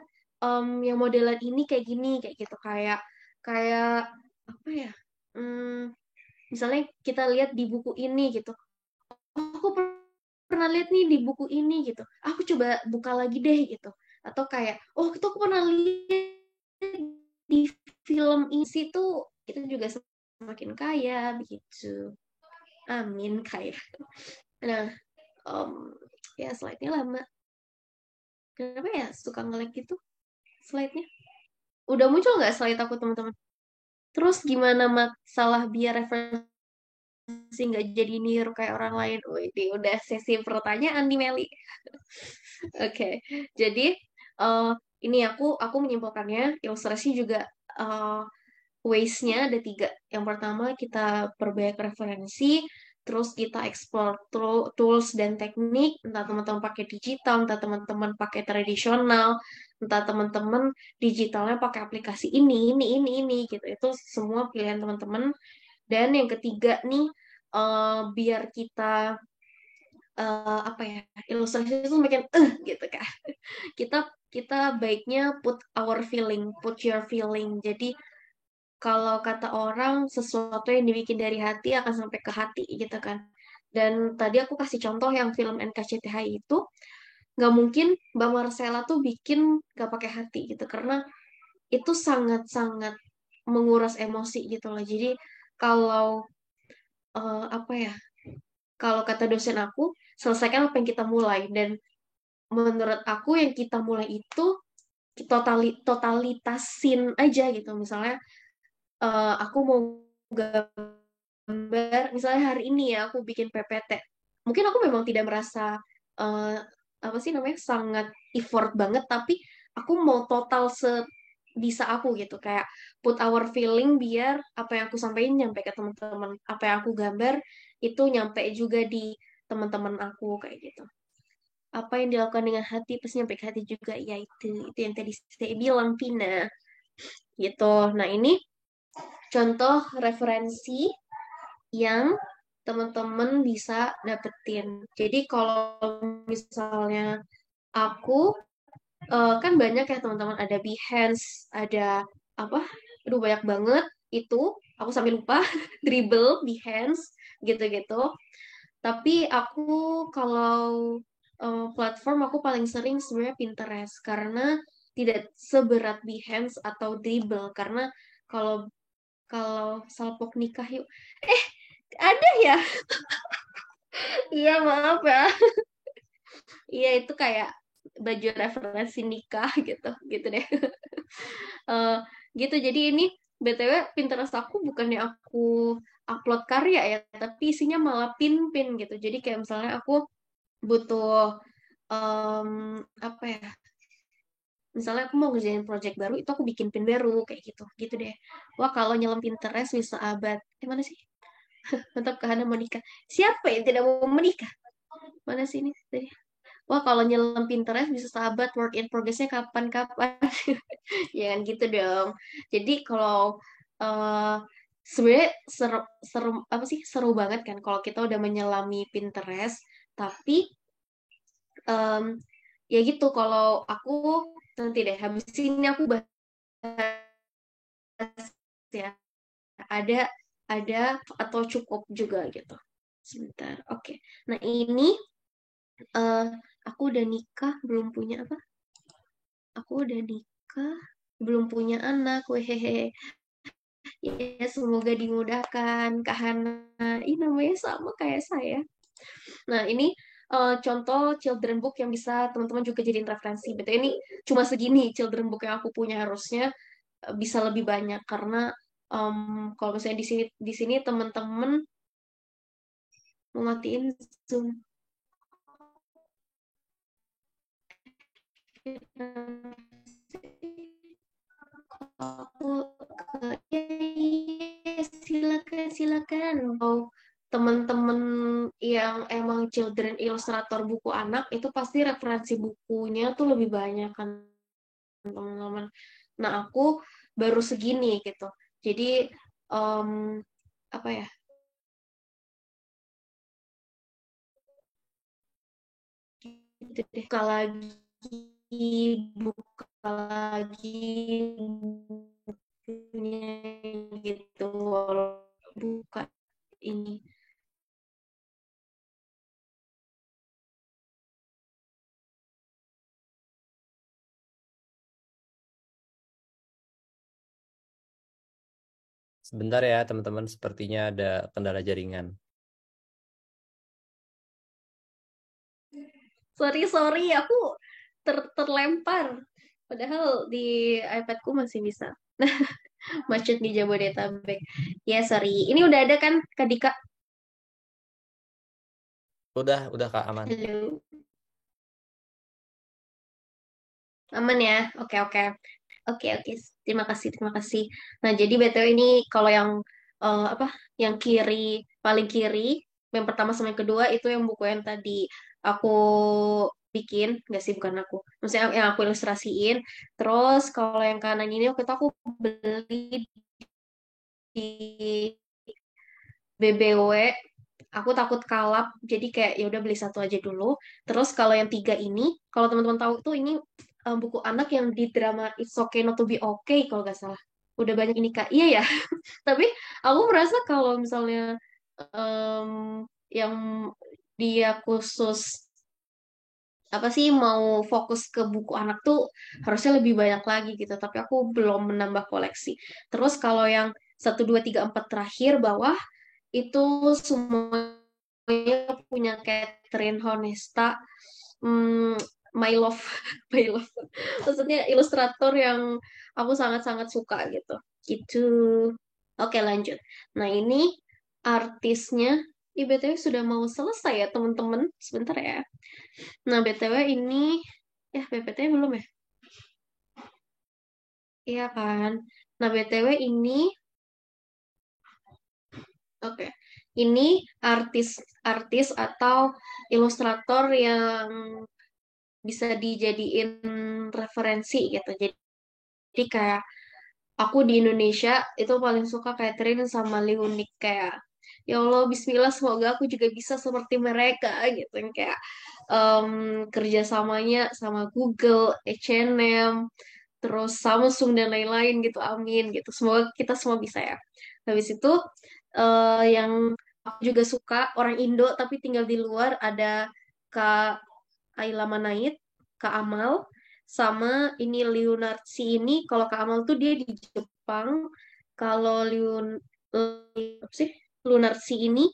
yang modelan ini kayak gini kayak gitu kayak kayak apa ya? Hmm, misalnya kita lihat di buku ini gitu. Oh, aku pernah lihat nih di buku ini gitu. Aku coba buka lagi deh gitu. Atau kayak, oh itu aku pernah lihat di film ini situ itu juga semakin kaya begitu. Amin kaya. Nah, um, ya slide-nya lama. Kenapa ya suka nge-lag gitu slide-nya? Udah muncul nggak slide aku teman-teman? Terus gimana masalah biar referensi nggak jadi niru kayak orang lain? Oh, ini udah sesi pertanyaan nih Meli. Oke, jadi eh, ini aku menyimpulkannya ilustrasi juga eh, ways-nya ada tiga. Yang pertama kita perbanyak referensi, terus kita explore tools dan teknik, entah teman-teman pakai digital, entah teman-teman pakai tradisional, entah teman-teman digitalnya pakai aplikasi ini gitu. Itu semua pilihan teman-teman. Dan yang ketiga nih, biar kita apa ya ilustrasi itu makin gitu kan kita kita baiknya put our feeling, put your feeling. Jadi kalau kata orang sesuatu yang dibikin dari hati akan sampai ke hati gitu kan. Dan tadi aku kasih contoh yang film NKCTHI itu nggak mungkin Mbak Marcella tuh bikin nggak pakai hati gitu karena itu sangat-sangat menguras emosi gitu loh. Jadi kalau apa ya kalau kata dosen aku selesaikan apa yang kita mulai dan menurut aku yang kita mulai itu totalitasin aja gitu misalnya aku mau gambar misalnya hari ini ya aku bikin PPT mungkin aku memang tidak merasa eh, apa sih namanya sangat effort banget tapi aku mau total bisa aku gitu, kayak put our feeling biar apa yang aku sampaikan nyampe ke teman-teman, apa yang aku gambar itu nyampe juga di teman-teman aku kayak gitu. Apa yang dilakukan dengan hati pasti nyampe ke hati juga, ya itu yang tadi saya bilang Pina gitu. Nah, ini contoh referensi yang teman-teman bisa dapetin. Jadi kalau misalnya aku kan banyak ya teman-teman, ada Behance, ada apa? Aduh banyak banget itu. Aku sampai lupa. Dribble, Behance, gitu-gitu. Tapi aku kalau platform aku paling sering sebenarnya Pinterest karena tidak seberat Behance atau Dribble, karena kalau kalau salpok nikah yuk. Ada ya? Iya, maaf ya. Iya, itu kayak baju referensi nikah gitu, gitu deh. Eh, gitu. Jadi ini BTW Pinterest aku bukannya aku upload karya ya, tapi isinya malah pin-pin gitu. Jadi kayak misalnya aku butuh em, apa ya? Misalnya aku mau ngerjain project baru, itu aku bikin pin baru kayak gitu, gitu deh. Wah, kalau nyelam Pinterest bisa abad. Mana sih? Mantap ke Hana mau nikah. Siapa yang tidak mau menikah? Mana sih ini? Tadi. Wah, kalau nyelam Pinterest bisa sahabat, work in progress-nya kapan-kapan. Ya kan gitu dong. Jadi kalau eh sebenarnya seru, seru apa sih, seru banget kan kalau kita udah menyelami Pinterest. Tapi em, ya gitu, kalau aku nanti deh habis ini aku bahas ya. Ada ada atau cukup juga gitu. Sebentar. Oke. Nah, ini eh aku udah nikah, belum punya apa? Aku udah nikah, belum punya anak. Wehehe. Ya, semoga dimudahkan Kak Hana. Ini namanya sama kayak saya. Nah, ini contoh children book yang bisa teman-teman juga jadiin referensi. Betul, ini cuma segini children book yang aku punya, harusnya bisa lebih banyak karena kalau misalnya di sini teman-teman mau matiin Zoom. Aku ya, silakan silakan. Mau teman-teman yang emang children illustrator buku anak itu pasti referensi bukunya tuh lebih banyak kan teman-teman. Nah, aku baru segini gitu. Jadi em, apa ya? Gitu deh. Buka lagi, buka lagi bukunya gitu. Buka ini. Sebentar ya teman-teman, sepertinya ada kendala jaringan. Sorry, sorry, aku terlempar. Padahal di iPadku masih bisa. Macet di Jabodetabek. Ya, sorry. Ini udah ada kan, Kak Dika? Udah Kak, aman. Halo. Aman ya? Oke, oke. Oke, oke. Terima kasih, terima kasih. Nah, jadi BTW ini kalau yang apa? Yang kiri, paling kiri, yang pertama sama yang kedua itu yang buku yang tadi aku bikin, nggak sih, bukan aku. Maksudnya yang aku ilustrasiin. Terus kalau yang kanan ini waktu itu aku beli di BBW. Aku takut kalap, jadi kayak ya udah beli satu aja dulu. Terus kalau yang tiga ini, kalau teman-teman tahu tuh ini buku anak yang di drama It's Okay Not to Be Okay kalau nggak salah. Udah banyak ini Kak. Iya ya. Tapi aku merasa kalau misalnya em, yang dia khusus apa sih mau fokus ke buku anak tuh harusnya lebih banyak lagi gitu. Tapi aku belum menambah koleksi. Terus kalau yang satu, dua, tiga, empat terakhir bawah itu semuanya punya Catherine Honesta. Hmm, my love, my love. Maksudnya ilustrator yang aku sangat-sangat suka gitu. Gitu. Oke, lanjut. Nah, ini artisnya. BTW sudah mau selesai ya, teman-teman. Sebentar ya. Nah, BTW ini. Ya, BTW belum ya? Iya kan? Nah, BTW ini, oke. Ini artis-artis atau ilustrator yang bisa dijadiin referensi gitu. Jadi kayak aku di Indonesia itu paling suka Catherine sama Liunik kayak ya Allah Bismillah semoga aku juga bisa seperti mereka gitu yang kayak em, kerjasamanya sama Google, H&M, terus Samsung dan lain-lain gitu. Amin gitu. Semoga kita semua bisa ya. Habis itu yang aku juga suka orang Indo tapi tinggal di luar ada Kak Ayla Manait, Kak Amal, sama ini Leonardo ini. Kalau Kak Amal tuh dia di Jepang, kalau apa sih? Lunarsi ini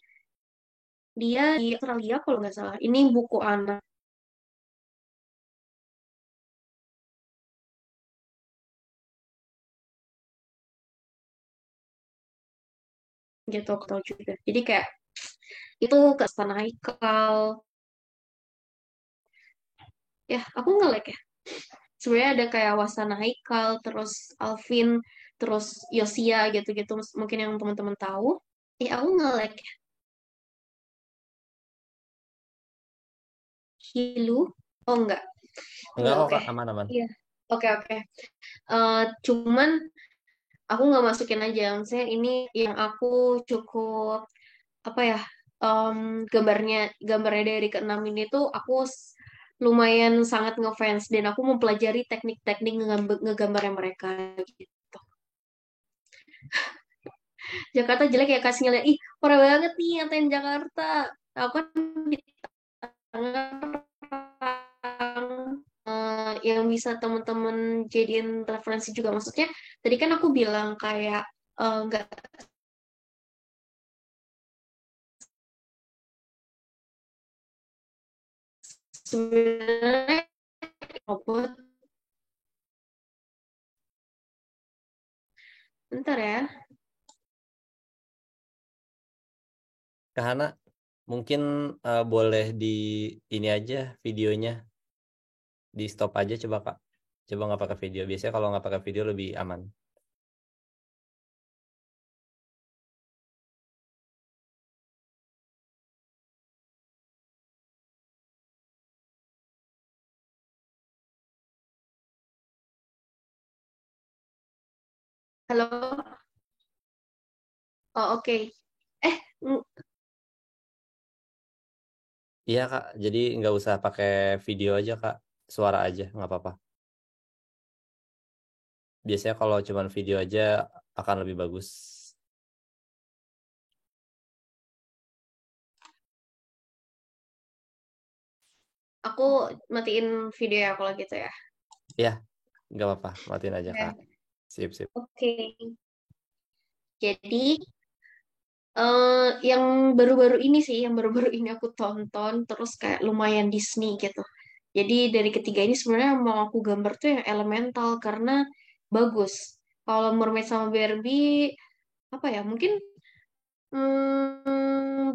dia di Australia kalau nggak salah. Ini buku anak gitu aku tahu juga. Jadi kayak itu ke Stana Haikal. Ya, aku nge-like ya. Sebenarnya ada kayak Wasana Haikal, terus Alvin, terus Yosia gitu-gitu. Mungkin yang teman-teman tahu. Ya, aku nge-like ya. Hilu. Oh, enggak. Enggak Enggak, kok oke. Kak, aman-aman. Iya. Oke, oke. Cuman aku nggak masukin aja. Maksudnya ini yang aku cukup apa ya em, gambarnya gambarnya dari keenam ini tuh aku lumayan sangat ngefans dan aku mempelajari teknik-teknik ngegambarnya mereka gitu. Jakarta jelek ya kasih ngeliat ih parah banget nih ngatain Jakarta. Aku kan di Tangerang, yang bisa teman-teman jadiin referensi juga maksudnya tadi kan aku bilang kayak nggak sebenarnya robot. Bentar ya. Kak Hana, mungkin boleh di ini aja videonya, di stop aja coba Kak. Coba nggak pakai video. Biasanya kalau nggak pakai video lebih aman. Halo. Oh, oke. Eh, mm, Iya Kak, jadi nggak usah pakai video aja Kak, suara aja nggak apa-apa. Biasanya kalau cuma video aja akan lebih bagus. aku matiin video ya kalau gitu ya. Iya, nggak apa-apa, matiin aja Kak. Ya. Sip, sip. Oke. Jadi, yang baru-baru ini sih, yang baru-baru ini aku tonton, terus kayak lumayan Disney gitu. Jadi dari ketiga ini sebenarnya mau aku gambar tuh yang elemental karena bagus. Kalau Mermaid sama Barbie, apa ya, mungkin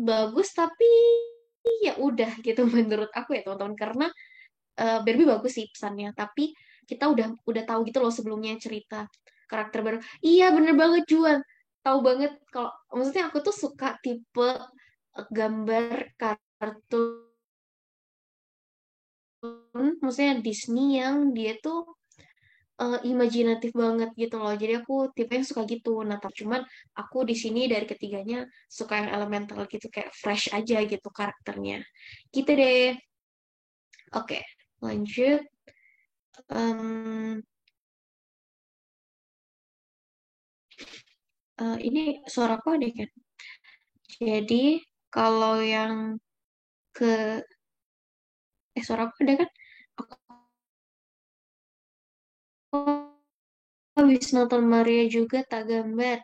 bagus tapi ya udah gitu menurut aku ya teman-teman. Karena Barbie bagus sih pesannya, tapi kita udah tahu gitu loh sebelumnya cerita karakter baru. Iya bener banget Juan, tahu banget kalau maksudnya aku tuh suka tipe gambar kartun, maksudnya Disney yang dia tuh imajinatif banget gitu loh. Jadi aku tipe yang suka gitu. Nah, tapi cuman aku di sini dari ketiganya suka yang elemental gitu kayak fresh aja gitu karakternya. Gitu deh. Oke, lanjut. Em, ini suaraku ada kan? Jadi kalau yang ke suaraku ada kan? Aku habis nonton Mario juga tak gambar.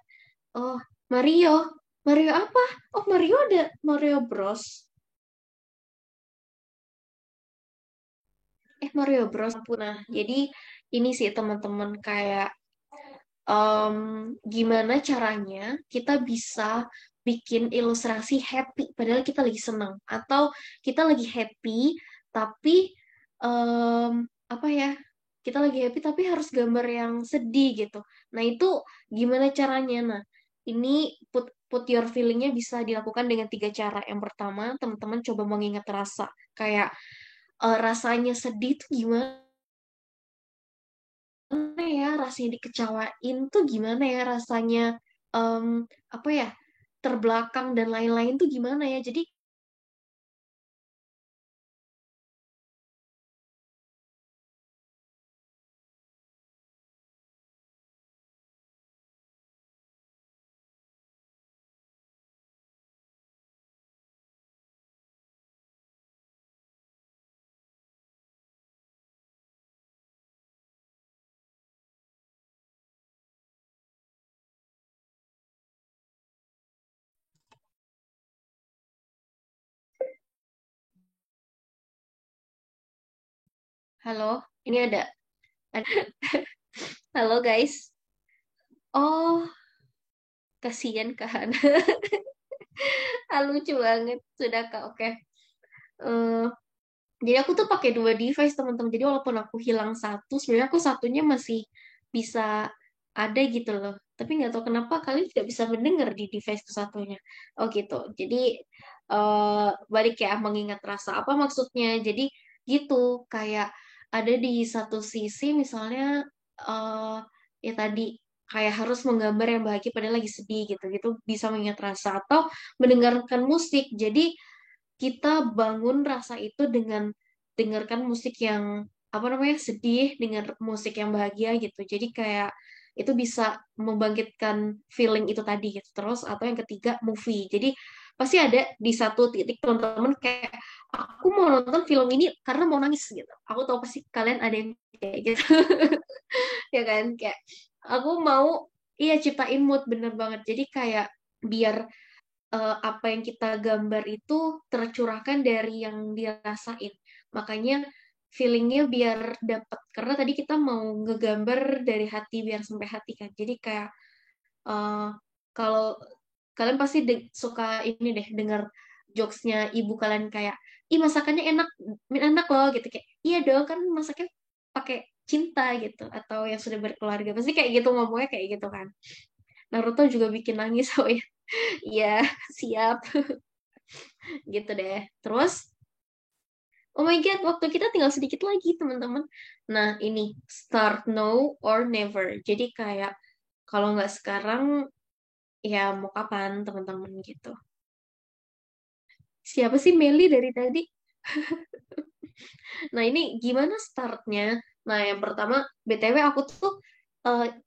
Oh, Mario. Mario apa? Oh, Mario ada Mario Bros. Mario Bros. Ampun. Nah, jadi ini sih teman-teman kayak em, gimana caranya kita bisa bikin ilustrasi happy padahal kita lagi senang atau kita lagi happy tapi em, apa ya? kita lagi happy tapi harus gambar yang sedih gitu. Nah, itu gimana caranya? Nah, ini put your feelingnya bisa dilakukan dengan 3 cara. Yang pertama, teman-teman coba mengingat rasa. Kayak rasanya sedih tuh gimana ya? Rasanya dikecewain tuh gimana ya? Rasanya em, apa ya? Terbelakang dan lain-lain tuh gimana ya? Jadi halo, ini ada. Halo guys. Oh, kasihan kan. Lucu banget. Sudah Kak, oke. Eh, jadi aku tuh pakai 2 device teman-teman. Jadi walaupun aku hilang satu, sebenarnya aku satunya masih bisa ada gitu loh. Tapi nggak tahu kenapa kalian tidak bisa mendengar di device ke satunya. Oh gitu. Jadi balik ya mengingat rasa apa maksudnya. Jadi gitu kayak ada di satu sisi misalnya eh ya tadi kayak harus menggambar yang bahagia padahal lagi sedih gitu gitu bisa mengingat rasa atau mendengarkan musik. Jadi kita bangun rasa itu dengan dengarkan musik yang apa namanya sedih dengan musik yang bahagia gitu. Jadi kayak itu bisa membangkitkan feeling itu tadi gitu. Terus atau yang ketiga movie. Jadi pasti ada di satu titik teman-teman kayak aku mau nonton film ini karena mau nangis gitu. Aku tahu pasti kalian ada yang kayak gitu. Ya kan kayak aku mau iya ciptain mood bener banget. Jadi kayak biar apa yang kita gambar itu tercurahkan dari yang dirasain. Makanya feelingnya biar dapat. Karena tadi kita mau ngegambar dari hati biar sampai hati kan. Jadi kayak eh, kalau kalian pasti suka ini deh dengar jokesnya ibu kalian kayak, ih masakannya enak, enak loh gitu kayak, iya dong kan masaknya pakai cinta gitu atau yang sudah berkeluarga pasti kayak gitu ngomongnya kayak gitu kan. Naruto juga bikin nangis oh ya. Iya, siap gitu deh. Terus, oh my God, waktu kita tinggal sedikit lagi, teman-teman. Nah, ini start now or never. Jadi kayak kalau nggak sekarang, ya mau kapan, teman-teman gitu. Siapa sih Meli dari tadi? Nah, ini gimana startnya? Nah, yang pertama, BTW aku tuh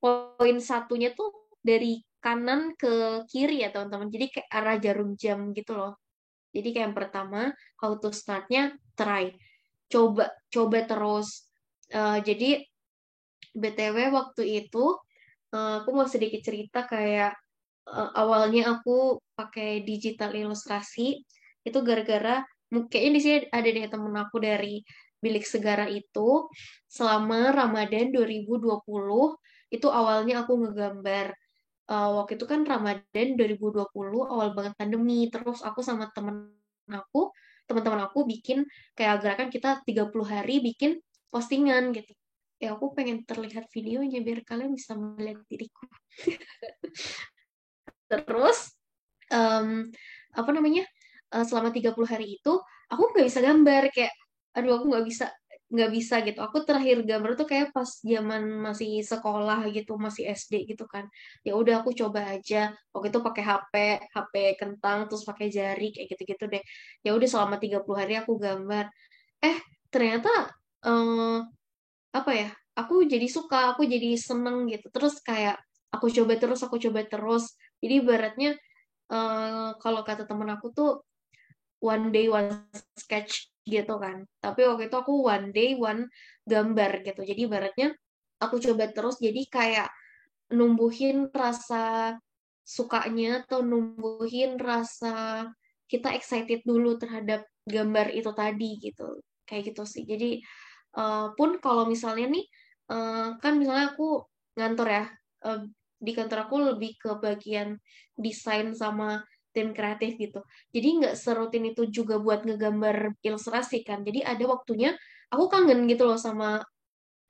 poin satunya tuh dari kanan ke kiri ya, teman-teman. Jadi kayak arah jarum jam gitu loh. Jadi kayak yang pertama, how to startnya try. Coba, coba terus. Jadi BTW waktu itu aku mau sedikit cerita kayak awalnya aku pakai digital ilustrasi itu gara-gara kayaknya di sini ada deh temen aku dari Bilik Segara itu selama Ramadan 2020 itu awalnya aku ngegambar. Waktu itu kan Ramadan 2020 awal banget pandemi terus aku sama aku teman-teman aku bikin kayak gerakan kita 30 hari bikin postingan gitu. Ya aku pengen terlihat videonya biar kalian bisa melihat diriku. Terus em, apa namanya selama 30 hari itu aku nggak bisa gambar kayak aduh aku nggak bisa gitu aku terakhir gambar tuh kayak pas zaman masih sekolah gitu masih SD gitu kan ya udah aku coba aja waktu itu pakai HP kentang terus pakai jari kayak gitu-gitu deh ya udah selama 30 hari aku gambar eh ternyata eh, apa ya aku jadi suka aku jadi seneng gitu terus kayak aku coba terus jadi ibaratnya kalau kata temen aku tuh one day one sketch gitu kan tapi waktu itu aku one day one gambar gitu jadi ibaratnya aku coba terus jadi kayak numbuhin rasa sukanya atau numbuhin rasa kita excited dulu terhadap gambar itu tadi gitu kayak gitu sih jadi pun kalau misalnya nih kan misalnya aku ngantor ya eh, di kantor aku lebih ke bagian desain sama tim kreatif gitu jadi nggak serutin itu juga buat ngegambar ilustrasi kan jadi ada waktunya aku kangen gitu loh sama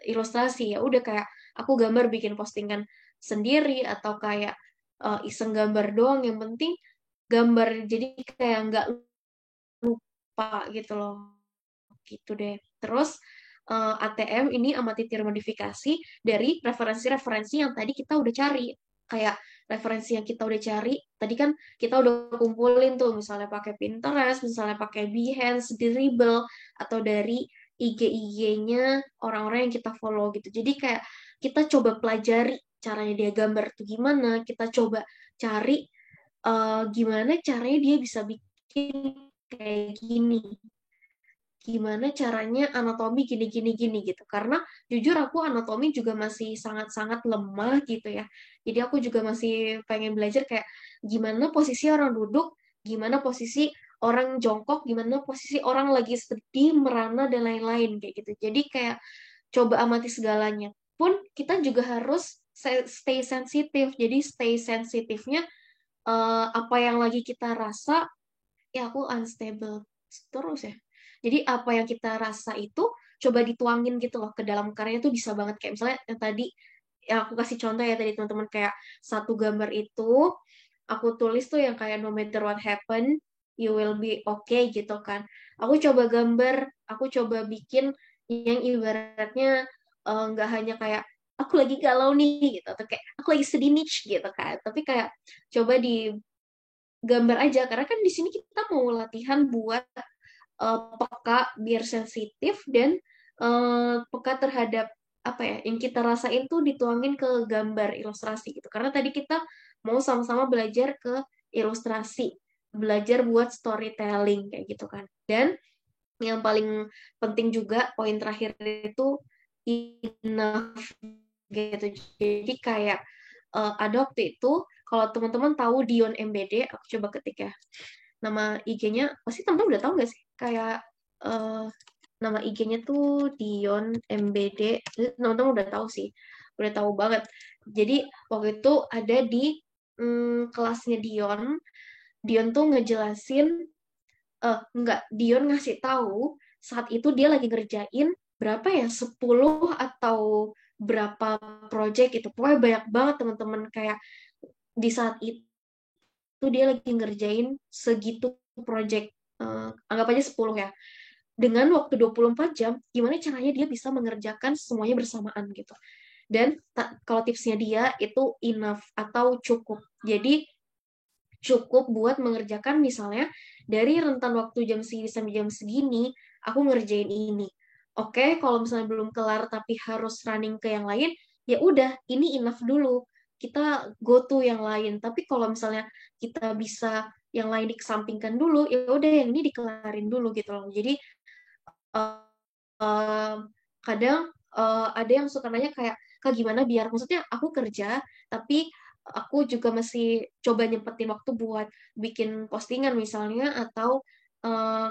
ilustrasi, ya udah kayak aku gambar bikin postingan sendiri atau kayak iseng gambar doang, yang penting gambar, jadi kayak nggak lupa gitu loh, gitu deh. Terus ATM ini amati tiru modifikasi dari referensi-referensi yang tadi kita udah cari. Kayak referensi yang kita udah cari, tadi kan kita udah kumpulin tuh, misalnya pakai Pinterest, misalnya pakai Behance, Dribbble, atau dari IG-IG-nya orang-orang yang kita follow gitu. Jadi kayak kita coba pelajari caranya dia gambar tuh gimana, kita coba cari gimana caranya dia bisa bikin kayak gini, gimana caranya anatomi gini gini gini gitu, karena jujur aku anatomi juga masih sangat-sangat lemah gitu ya, jadi aku juga masih pengen belajar kayak gimana posisi orang duduk, gimana posisi orang jongkok, gimana posisi orang lagi sedih, merana, dan lain-lain kayak gitu. Jadi kayak coba amati segalanya, pun kita juga harus stay sensitif. Jadi stay sensitifnya apa yang lagi kita rasa, ya aku unstable terus ya. Jadi apa yang kita rasa itu coba dituangin gitu loh ke dalam karya, itu bisa banget. Kayak misalnya yang tadi, ya aku kasih contoh ya tadi teman-teman, kayak satu gambar itu aku tulis tuh yang kayak no matter what happen, you will be okay gitu kan. Aku coba gambar, aku coba bikin yang ibaratnya nggak hanya kayak aku lagi galau nih gitu, atau kayak aku lagi sedih nih gitu kan, tapi kayak coba di gambar aja, karena kan di sini kita mau latihan buat peka, biar sensitif, dan peka terhadap apa ya yang kita rasain tuh dituangin ke gambar ilustrasi gitu, karena tadi kita mau sama-sama belajar ke ilustrasi, belajar buat storytelling kayak gitu kan. Dan yang paling penting juga poin terakhir itu enough gitu. Jadi kayak ada waktu itu, kalau teman-teman tahu Dion MBD, aku coba ketik ya nama IG-nya, pasti teman-teman udah tahu nggak sih, kayak eh, nama IG-nya tuh Dion MBD. Jadi teman-teman udah tahu sih, udah tahu banget. Jadi waktu itu ada di kelasnya Dion, Dion tuh ngejelasin, enggak, Dion ngasih tahu saat itu dia lagi ngerjain berapa ya, 10 atau berapa project itu. Pokoknya banyak banget teman-teman, kayak di saat itu dia lagi ngerjain segitu project, anggap aja 10 ya. Dengan waktu 24 jam, gimana caranya dia bisa mengerjakan semuanya bersamaan gitu. Dan kalau tipsnya dia itu enough atau cukup. Jadi cukup buat mengerjakan misalnya dari rentan waktu jam segini sampai jam segini, aku ngerjain ini. Oke, kalau misalnya belum kelar tapi harus running ke yang lain, ya udah, ini enough dulu. Kita go to yang lain. Tapi kalau misalnya kita bisa yang lain dikesampingkan dulu, ya udah yang ini dikelarin dulu gitu loh. Jadi uh, kadang ada yang suka nanya kayak, Kak gimana biar, maksudnya aku kerja tapi aku juga masih coba nyempetin waktu buat bikin postingan misalnya, atau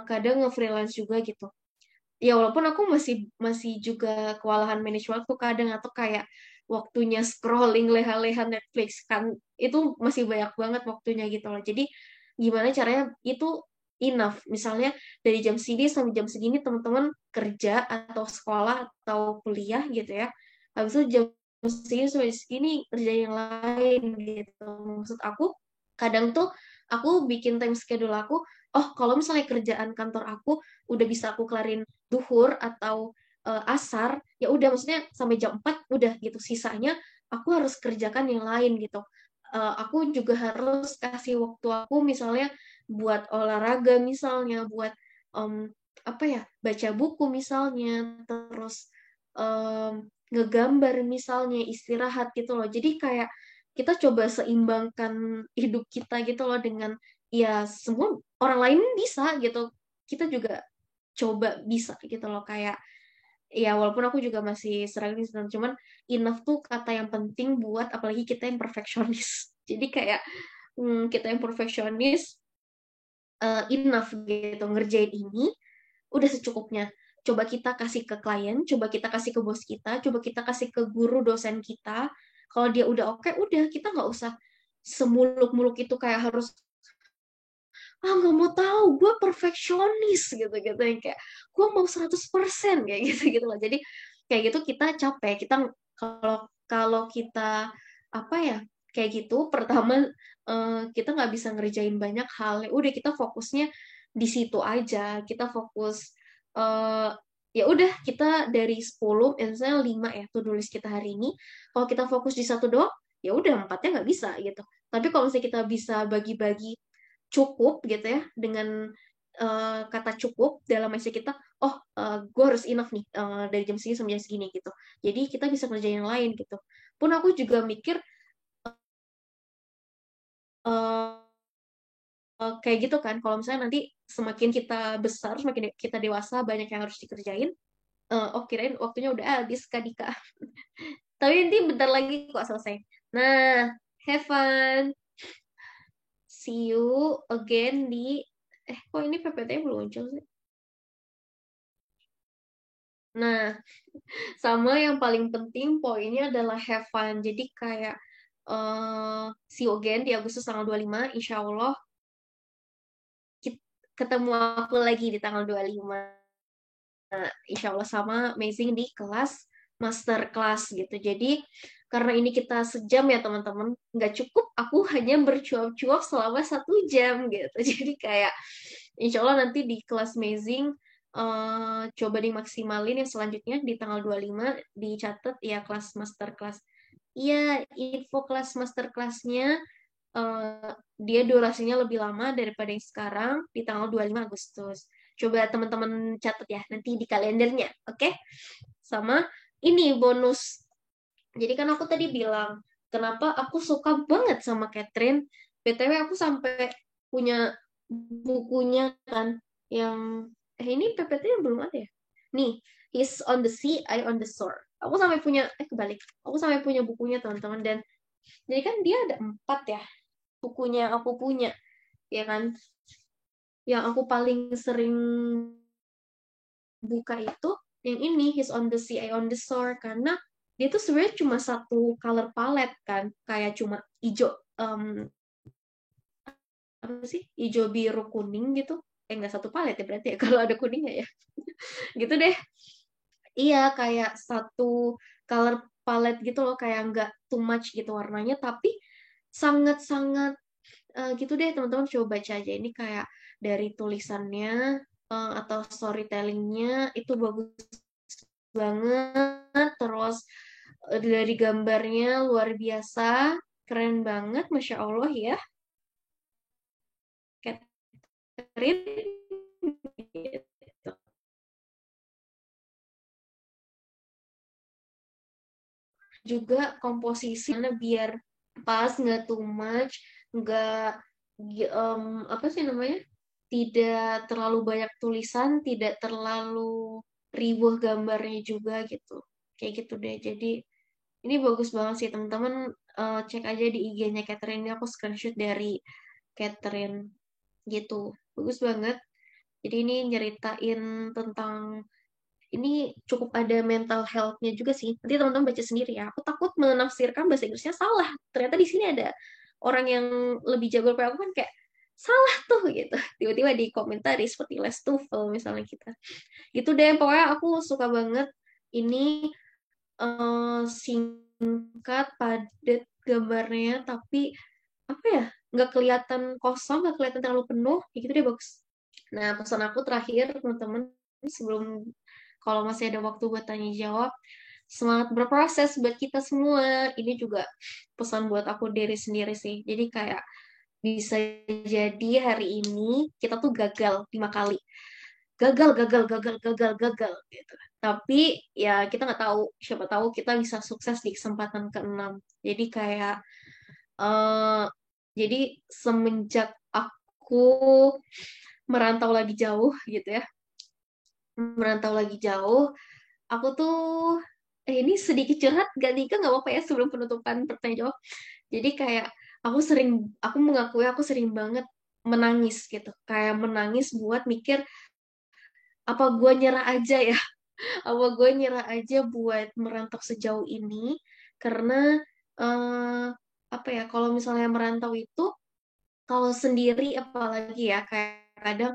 kadang nge-freelance juga gitu. Ya walaupun aku masih masih juga kewalahan manage waktu kadang, atau kayak waktunya scrolling leha-leha Netflix kan, itu masih banyak banget waktunya gitu loh. Jadi gimana caranya itu enough. Misalnya dari jam segini sampai jam segini teman-teman kerja atau sekolah atau kuliah gitu ya. Habis itu jam segini sampai segini kerja yang lain gitu. Maksud aku kadang tuh aku bikin time schedule aku, oh kalau misalnya kerjaan kantor aku udah bisa aku kelarin duhur atau asar, ya udah, maksudnya sampai jam 4 udah gitu. Sisanya aku harus kerjakan yang lain gitu. Aku juga harus kasih waktu aku misalnya buat olahraga, misalnya buat um, apa ya, baca buku misalnya, terus ngegambar misalnya, istirahat gitu loh. Jadi kayak kita coba seimbangkan hidup kita gitu loh dengan, ya semua orang lain bisa gitu, kita juga coba bisa gitu loh. Kayak ya walaupun aku juga masih struggling sebenarnya, cuman enough tuh kata yang penting buat apalagi kita yang perfeksionis. Jadi kayak kita yang perfeksionis, enough gitu ngerjain ini udah secukupnya. Coba kita kasih ke klien, coba kita kasih ke bos kita, coba kita kasih ke guru dosen kita. Kalau dia udah oke, udah, kita nggak usah semuluk-muluk itu kayak harus, nggak mau tahu, gue perfeksionis gitu-gitu, yang kayak gue mau 100% kayak gitu gitu loh. Jadi kayak gitu kita capek. Kita kalau kalau kita apa ya kayak gitu, pertama kita nggak bisa ngerjain banyak hal. Ya udah kita fokusnya di situ aja. Kita fokus eh, ya udah kita dari 10, misalnya 5 ya tuh tulis kita hari ini. Kalau kita fokus di satu doang, ya udah empatnya nggak bisa gitu. Tapi kalau misalnya kita bisa bagi-bagi cukup gitu ya dengan kata cukup dalam mindset kita, oh gue harus enough nih dari jam segini sampai jam segini gitu. Jadi kita bisa kerjain yang lain gitu. Pun aku juga mikir eh, kayak gitu kan, kalau misalnya nanti semakin kita besar, semakin kita dewasa, banyak yang harus dikerjain. Oh kirain waktunya udah habis Kak Dika. Tapi nanti bentar lagi kok selesai. Nah, have fun. See you again di kok ini PPT belum muncul sih? Nah, sama yang paling penting poinnya adalah have fun. Jadi kayak see you again di Agustus tanggal 25, insya Allah ketemu aku lagi di tanggal 25. Insya Allah sama amazing di kelas master class gitu. Jadi karena ini kita sejam ya teman-teman, nggak cukup aku hanya bercuap-cuap selama 1 jam gitu. Jadi kayak insya Allah nanti di kelas amazing coba dimaksimalin yang selanjutnya di tanggal 25 dicatat ya kelas master class. Iya, info kelas master class-nya dia durasinya lebih lama daripada yang sekarang di tanggal 25 Agustus. Coba teman-teman catat ya nanti di kalendernya, oke? Sama ini bonus. Jadi kan aku tadi bilang, kenapa aku suka banget sama Catherine. BTW aku sampai punya bukunya kan yang ini PPT-nya belum ada ya. Nih, He's on the Sea, I on the Shore. Aku sampai punya kebalik. Aku sampai punya bukunya teman-teman dan jadi kan dia ada 4 ya bukunya yang aku punya, ya kan? Yang aku paling sering buka itu yang ini, He's on the Sea, I on the Shore, karena dia tuh sebenarnya cuma satu color palette kan, kayak cuma hijau, apa sih, hijau biru kuning gitu. Nggak satu palet ya berarti ya kalau ada kuningnya ya. Gitu deh. Iya, kayak satu color palette gitu loh, kayak nggak too much gitu warnanya, tapi sangat-sangat gitu deh teman-teman, coba baca aja ini kayak dari tulisannya atau storytellingnya itu bagus banget, terus dari gambarnya luar biasa, keren banget, Masya Allah ya, Catherine. Gitu. Juga komposisinya biar pas, nggak too much, nggak apa sih namanya, tidak terlalu banyak tulisan, tidak terlalu ribuh gambarnya juga gitu, kayak gitu deh. Jadi ini bagus banget sih teman-teman. Cek aja di IG-nya Catherine, ini aku screenshot dari Catherine gitu, bagus banget. Jadi ini nyeritain tentang, ini cukup ada mental health-nya juga sih. Nanti teman-teman baca sendiri ya. Aku takut menafsirkan bahasa Inggrisnya salah. Ternyata di sini ada orang yang lebih jago daripada aku kan, kayak salah tuh gitu. Tiba-tiba di komentari seperti Les Tuffle misalnya kita. Gitu deh, pokoknya aku suka banget. Ini singkat, padat gambarnya, tapi apa ya? Nggak kelihatan kosong, nggak kelihatan terlalu penuh. Ya gitu deh, bagus. Nah, pesan aku terakhir, teman-teman, sebelum kalau masih ada waktu buat tanya jawab, semangat berproses buat kita semua. Ini juga pesan buat aku diri sendiri sih. Jadi kayak bisa jadi hari ini kita tuh gagal 5 kali. Gagal, gagal, gagal, gagal, gagal gitu. Tapi ya kita nggak tahu, siapa tahu kita bisa sukses di kesempatan ke-6. Jadi kayak eh jadi semenjak aku merantau lagi jauh gitu ya, merantau lagi jauh, aku tuh ini sedikit curhat gak Nika, nggak apa-apa ya sebelum penutupan pertanyaan jawab. Jadi kayak aku mengakui aku sering banget menangis gitu, kayak menangis buat mikir apa gue nyerah aja ya, apa gue nyerah aja buat merantau sejauh ini, karena eh, apa ya, kalau misalnya merantau itu kalau sendiri apalagi ya, kayak kadang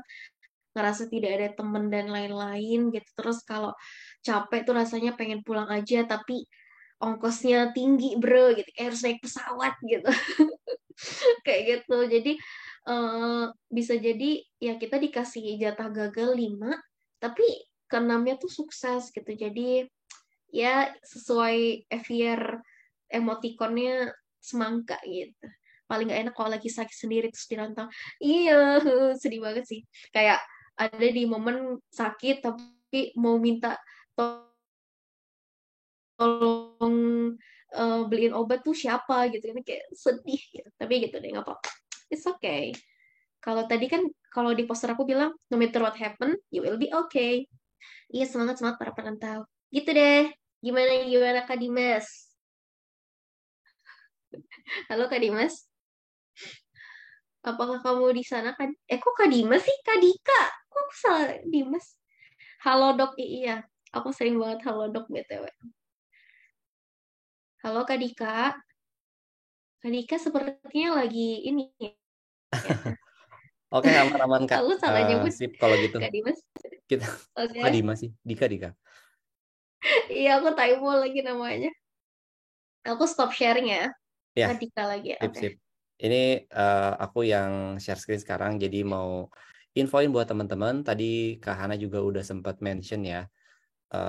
ngerasa tidak ada temen dan lain-lain gitu. Terus kalau capek tuh rasanya pengen pulang aja, tapi ongkosnya tinggi bro gitu, kayak harus naik pesawat gitu. Kayak gitu. Jadi bisa jadi ya kita dikasih jatah gagal 5, tapi keenamnya tuh sukses gitu. Jadi ya sesuai Evier emotikonnya semangka gitu. Paling gak enak kalau lagi sakit sendiri terus dirantau. Iya, sedih banget sih. Kayak ada di momen sakit tapi mau minta tolong beliin obat tuh siapa gitu. Ini kayak sedih gitu. Tapi gitu deh, nggak apa-apa. It's okay. Kalau tadi kan, kalau di poster aku bilang, no matter what happen, you will be okay. Iya, semangat-semangat para perantau. Gitu deh. Gimana, gimana Kak Dimas? Halo Kak Dimas. Apakah kamu di sana kan? Kok Kak Dimas sih? Kak Dika. Kok aku salah Dimas? Halo dok, iya. Aku sering banget halo dok BTW. Halo Kak Dika. Kak Dika sepertinya lagi ini ya. Oke, aman-aman Kak. Aku salah nyebut Sip kalau gitu. Kak Dimas. Kita Oke. Kak Dima sih, Dika Dika. Iya, aku typo lagi namanya. Aku stop sharing ya. Ya, Kak Dika lagi. sip Oke. sip. Ini aku yang share screen sekarang, jadi mau infoin buat teman-teman. Tadi Kak Hana juga udah sempat mention ya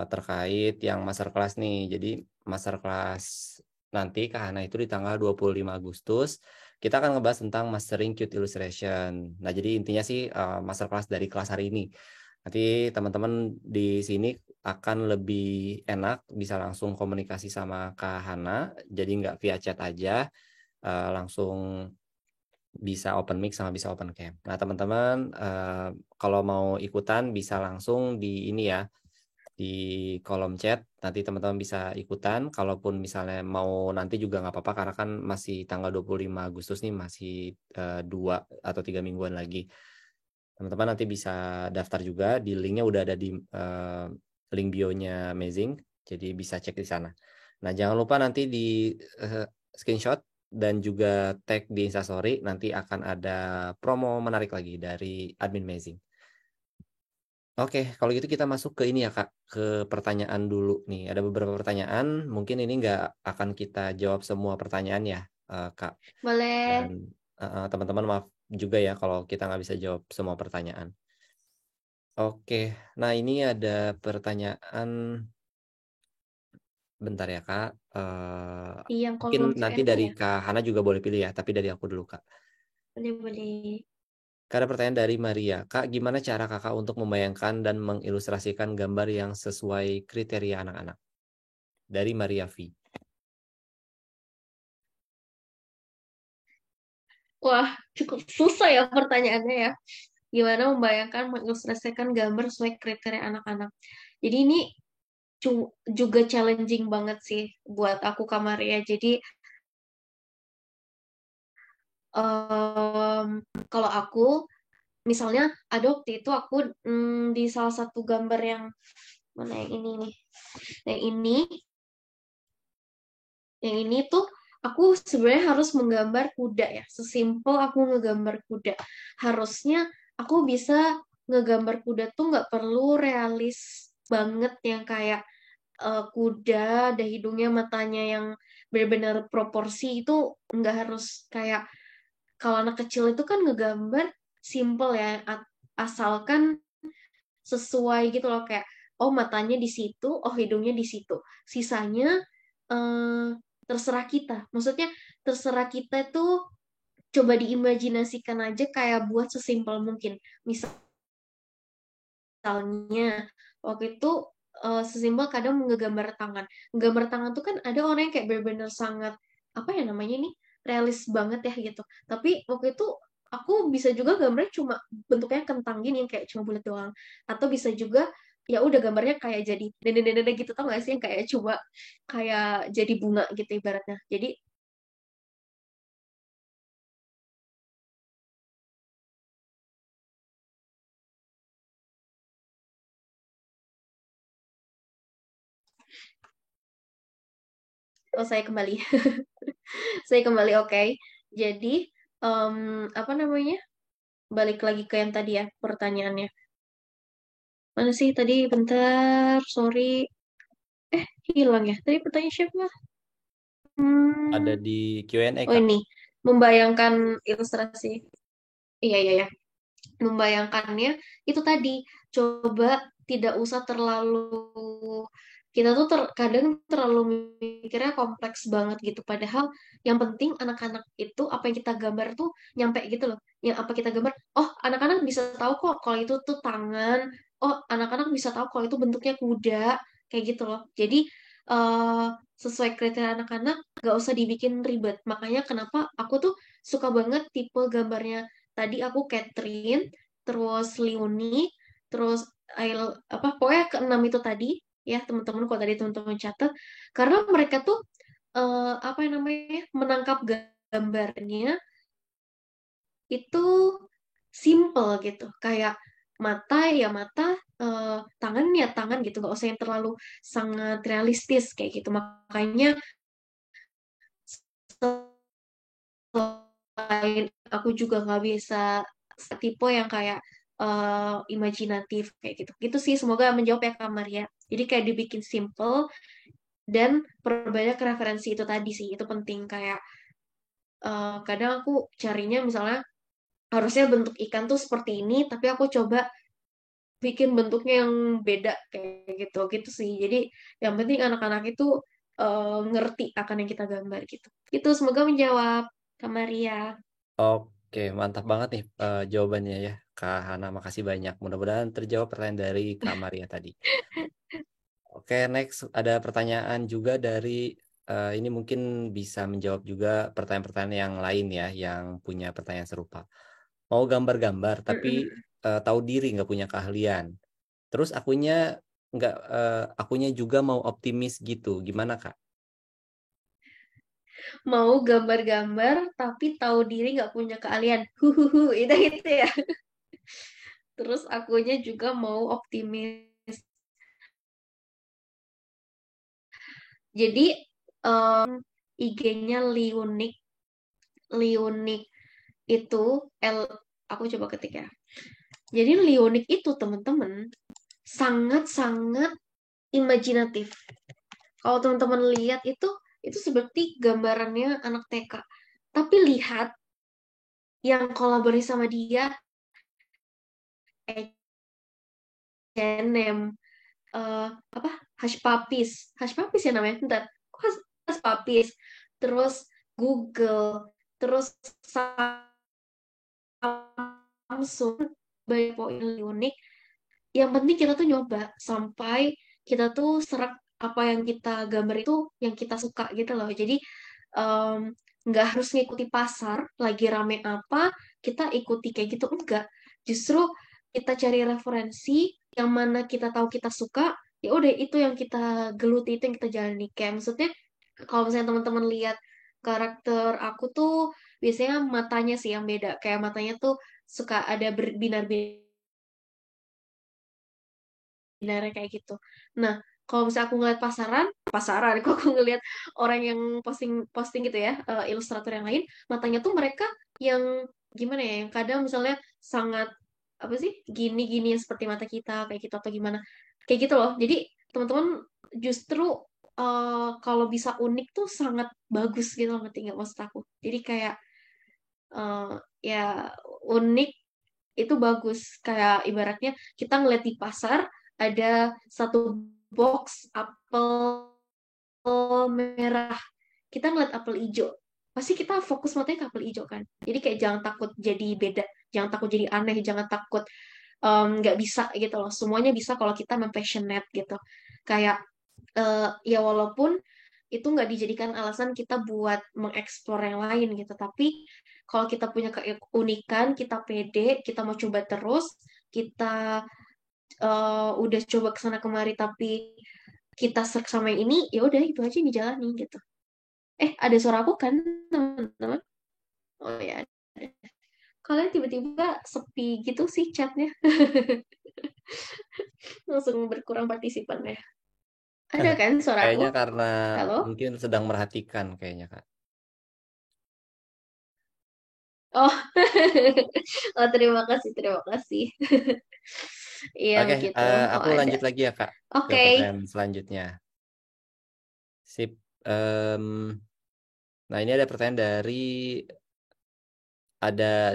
terkait yang masterclass nih. Jadi masterclass nanti Kak Hana itu di tanggal 25 Agustus. Kita akan ngebahas tentang mastering Qt Illustration. Nah, jadi intinya sih masterclass dari kelas hari ini. Nanti teman-teman di sini akan lebih enak bisa langsung komunikasi sama Kak Hana, jadi nggak via chat aja, langsung bisa open mic sama bisa open cam. Nah, teman-teman kalau mau ikutan bisa langsung di ini ya, di kolom chat. Nanti teman-teman bisa ikutan. Kalaupun misalnya mau nanti juga nggak apa-apa karena kan masih tanggal 25 Agustus nih, masih 2 atau 3 mingguan lagi. Teman-teman nanti bisa daftar juga. Di linknya udah ada di link bio-nya Amazing. Jadi bisa cek di sana. Nah, jangan lupa nanti di screenshot dan juga tag di Instastory. Nanti akan ada promo menarik lagi dari admin Amazing. Oke, kalau gitu kita masuk ke ini ya Kak, ke pertanyaan dulu nih. Ada beberapa pertanyaan, mungkin ini nggak akan kita jawab semua pertanyaan ya Kak. Dan Boleh. teman-teman maaf juga ya kalau kita nggak bisa jawab semua pertanyaan. Oke, nah ini ada pertanyaan, bentar ya Kak. Yang Mungkin kolom nanti Q&A dari ya. Kak Hana juga boleh pilih ya, tapi dari aku dulu Kak. Boleh, boleh. Kak, ada pertanyaan dari Maria. Kak, gimana cara Kakak untuk membayangkan dan mengilustrasikan gambar yang sesuai kriteria anak-anak? Dari Maria V. Wah, cukup susah ya pertanyaannya ya. Gimana membayangkan, mengilustrasikan gambar sesuai kriteria anak-anak. Jadi ini juga challenging banget sih buat aku Kamaria. Jadi em, kalau aku, misalnya ada waktu itu aku di salah satu gambar yang mana yang ini nih. Yang ini tuh aku sebenarnya harus menggambar kuda ya. Sesimpel aku ngegambar kuda. Harusnya aku bisa ngegambar kuda tuh nggak perlu realis banget yang kayak kuda ada hidungnya matanya yang benar-benar proporsi itu nggak harus kayak kalau anak kecil itu kan ngegambar simple ya asalkan sesuai gitu loh kayak oh matanya di situ, oh hidungnya di situ. Sisanya eh, terserah kita. Maksudnya terserah kita tuh coba diimajinasikan aja kayak buat sesimpel mungkin. Misalnya waktu itu sesimpel kadang ngegambar tangan. Ngegambar tangan tuh kan ada orang yang kayak benar-benar sangat apa ya namanya ini realis banget ya gitu. Tapi waktu itu aku bisa juga gambarnya cuma bentuknya kentang gini yang kayak cuma bulat doang. Atau bisa juga ya udah gambarnya kayak jadi dede-dede gitu tau gak sih yang kayak cuma kayak jadi bunga gitu ibaratnya. Jadi oh saya kembali. Saya kembali oke. Jadi apa namanya? Balik lagi ke yang tadi ya pertanyaannya. Mana sih tadi? Bentar, sorry. Hilang ya. Tadi pertanyaan siapa? Ada Hmm, di Q&A, oh Kak. ini. Membayangkan ilustrasi. Iya, iya, iya. Membayangkannya itu tadi, coba tidak usah terlalu, kita tuh kadang terlalu mikirnya kompleks banget gitu, padahal yang penting anak-anak itu apa yang kita gambar tuh nyampe gitu loh. Yang apa kita gambar, oh anak-anak bisa tahu kok kalau itu tuh tangan, oh anak-anak bisa tahu kalau itu bentuknya kuda, kayak gitu loh. Jadi eh, sesuai kriteria anak-anak, gak usah dibikin ribet. Makanya kenapa aku tuh suka banget tipe gambarnya. Tadi aku Catherine, terus Leonie, terus apa pokoknya keenam itu tadi, ya teman-teman, kalau tadi teman-teman catat, karena mereka tuh apa yang namanya, menangkap gambarnya itu simple gitu, kayak mata ya mata, eh, tangan ya tangan gitu, nggak usah yang terlalu sangat realistis kayak gitu. Makanya selain aku juga nggak bisa tipe yang kayak imajinatif kayak gitu. Gitu sih, semoga menjawab ya Kak Maria. Jadi kayak dibikin simple dan perbanyak referensi itu tadi sih. Itu penting, kayak kadang aku carinya misalnya harusnya bentuk ikan tuh seperti ini, tapi aku coba bikin bentuknya yang beda kayak gitu. Gitu sih. Jadi yang penting anak-anak itu ngerti akan yang kita gambar gitu. Itu semoga menjawab Kak Maria. Oke, mantap banget nih jawabannya ya, Kak Hana. Makasih banyak. Mudah-mudahan terjawab pertanyaan dari Kak Maria tadi. Oke, next ada pertanyaan juga dari ini mungkin bisa menjawab juga pertanyaan-pertanyaan yang lain ya, yang punya pertanyaan serupa. Mau gambar-gambar tapi Mm-mm. tahu diri nggak punya keahlian. Terus akunya juga mau optimis gitu. Gimana, Kak? Mau gambar-gambar tapi tahu diri nggak punya keahlian. Huhuhu, itu ya. Terus akunya juga mau optimis. Jadi IG-nya Liunik, Liunik itu L, aku coba ketik ya. Jadi Liunik itu teman-teman sangat-sangat imajinatif. Kalau teman-teman lihat itu seperti gambarannya anak TK. Tapi lihat yang kolaborasi sama dia, H&M, eh apa, Hush Puppies ya namanya, bentar, kok Hush Puppies, terus Google, terus Samsung, banyak poin unik. Yang penting kita tuh nyoba sampai kita tuh serak apa yang kita gambar itu yang kita suka gitu loh. Jadi em, nggak harus ngikuti pasar lagi rame apa kita ikuti kayak gitu, enggak. Justru kita cari referensi yang mana kita tahu kita suka, ya udah itu yang kita geluti, itu yang kita jalani. Kayak maksudnya kalau misalnya teman-teman lihat karakter aku tuh biasanya matanya sih yang beda, kayak matanya tuh suka ada berbinar-binar kayak gitu. Nah, kalau misalnya aku ngeliat pasaran, kok aku ngeliat orang yang posting posting gitu ya, ilustrator yang lain, matanya tuh mereka yang gimana ya, yang kadang misalnya sangat apa sih, gini-gini yang seperti mata kita kayak gitu atau gimana, kayak gitu loh. Jadi teman-teman justru kalau bisa unik tuh sangat bagus gitu loh, ngerti nggak maksud aku? Jadi kayak eh, ya unik itu bagus, kayak ibaratnya kita ngeliat di pasar ada satu box apel merah, kita ngeliat apel hijau, pasti kita fokus matanya ke apel hijau kan. Jadi kayak jangan takut jadi beda, jangan takut jadi aneh, jangan takut nggak bisa gitu loh. Semuanya bisa kalau kita passionate gitu. Kayak ya walaupun itu nggak dijadikan alasan kita buat mengeksplor yang lain gitu, tapi kalau kita punya keunikan, kita pede, kita mau coba terus, kita udah coba kesana kemari tapi kita search sama yang ini, ya udah itu aja yang dijalani gitu. Ada suara aku kan teman-teman? Oh ya, ada. Kalian tiba-tiba sepi gitu sih chatnya. Langsung berkurang partisipan ya. Ada kan suara aku? Kayaknya karena Halo? mungkin sedang merhatikan kayaknya, Kak. Oh, oh terima kasih, terima kasih. Iya Oke, begitu. Oh aku ada. lanjut lagi ya Kak ke Oke. pertanyaan selanjutnya. Sip. Nah, ini ada pertanyaan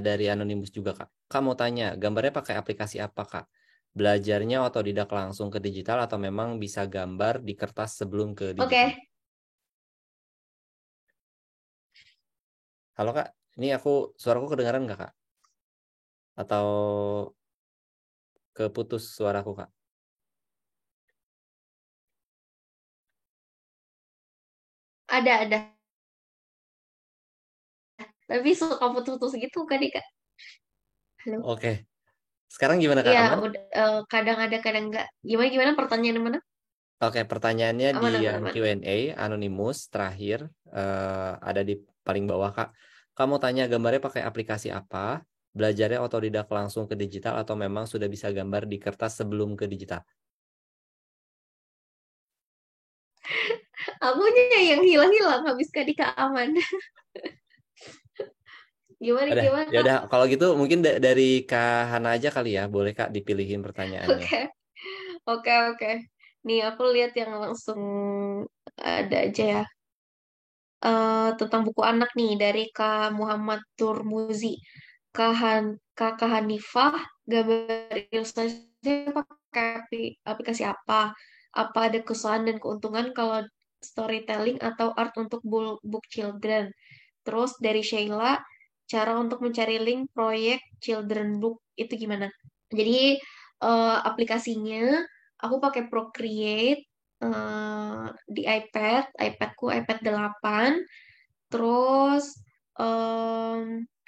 dari Anonymous juga Kak. Kak mau tanya, gambarnya pakai aplikasi apa Kak? Belajarnya otodidak langsung ke digital atau memang bisa gambar di kertas sebelum ke digital? Oke. Halo Kak, ini suaraku kedengaran nggak Kak? Atau keputus suaraku Kak? Ada. Tapi suka putus-putus gitu kan nih Kak. Halo. Oke, sekarang gimana Kak? Iya, Aman? udah kadang ada kadang enggak. Gimana gimana pertanyaan mana? Oke, pertanyaannya di Aman aman yang aman. Q&A Anonymous terakhir ada di paling bawah Kak. Kamu tanya gambarnya pakai aplikasi apa? Belajarnya otodidak langsung ke digital atau memang sudah bisa gambar di kertas sebelum ke digital? Akunya yang hilang-hilang habis Kak Dika aman. Gimana Udah, gimana ya Kak? udah. Kalau gitu mungkin dari Kak Hana aja kali ya, boleh Kak dipilihin pertanyaannya. Oke. Oke. Nih aku lihat yang langsung ada aja ya. Tentang buku anak nih dari Kak Muhammad Turmuzi. Kakak Hanifah gambar ilustrasinya pakai aplikasi apa? Apa ada kesalahan dan keuntungan kalau storytelling atau art untuk book children? Terus dari Sheila, cara untuk mencari link proyek children book itu gimana? Jadi aplikasinya aku pakai Procreate di iPadku iPad 8. Terus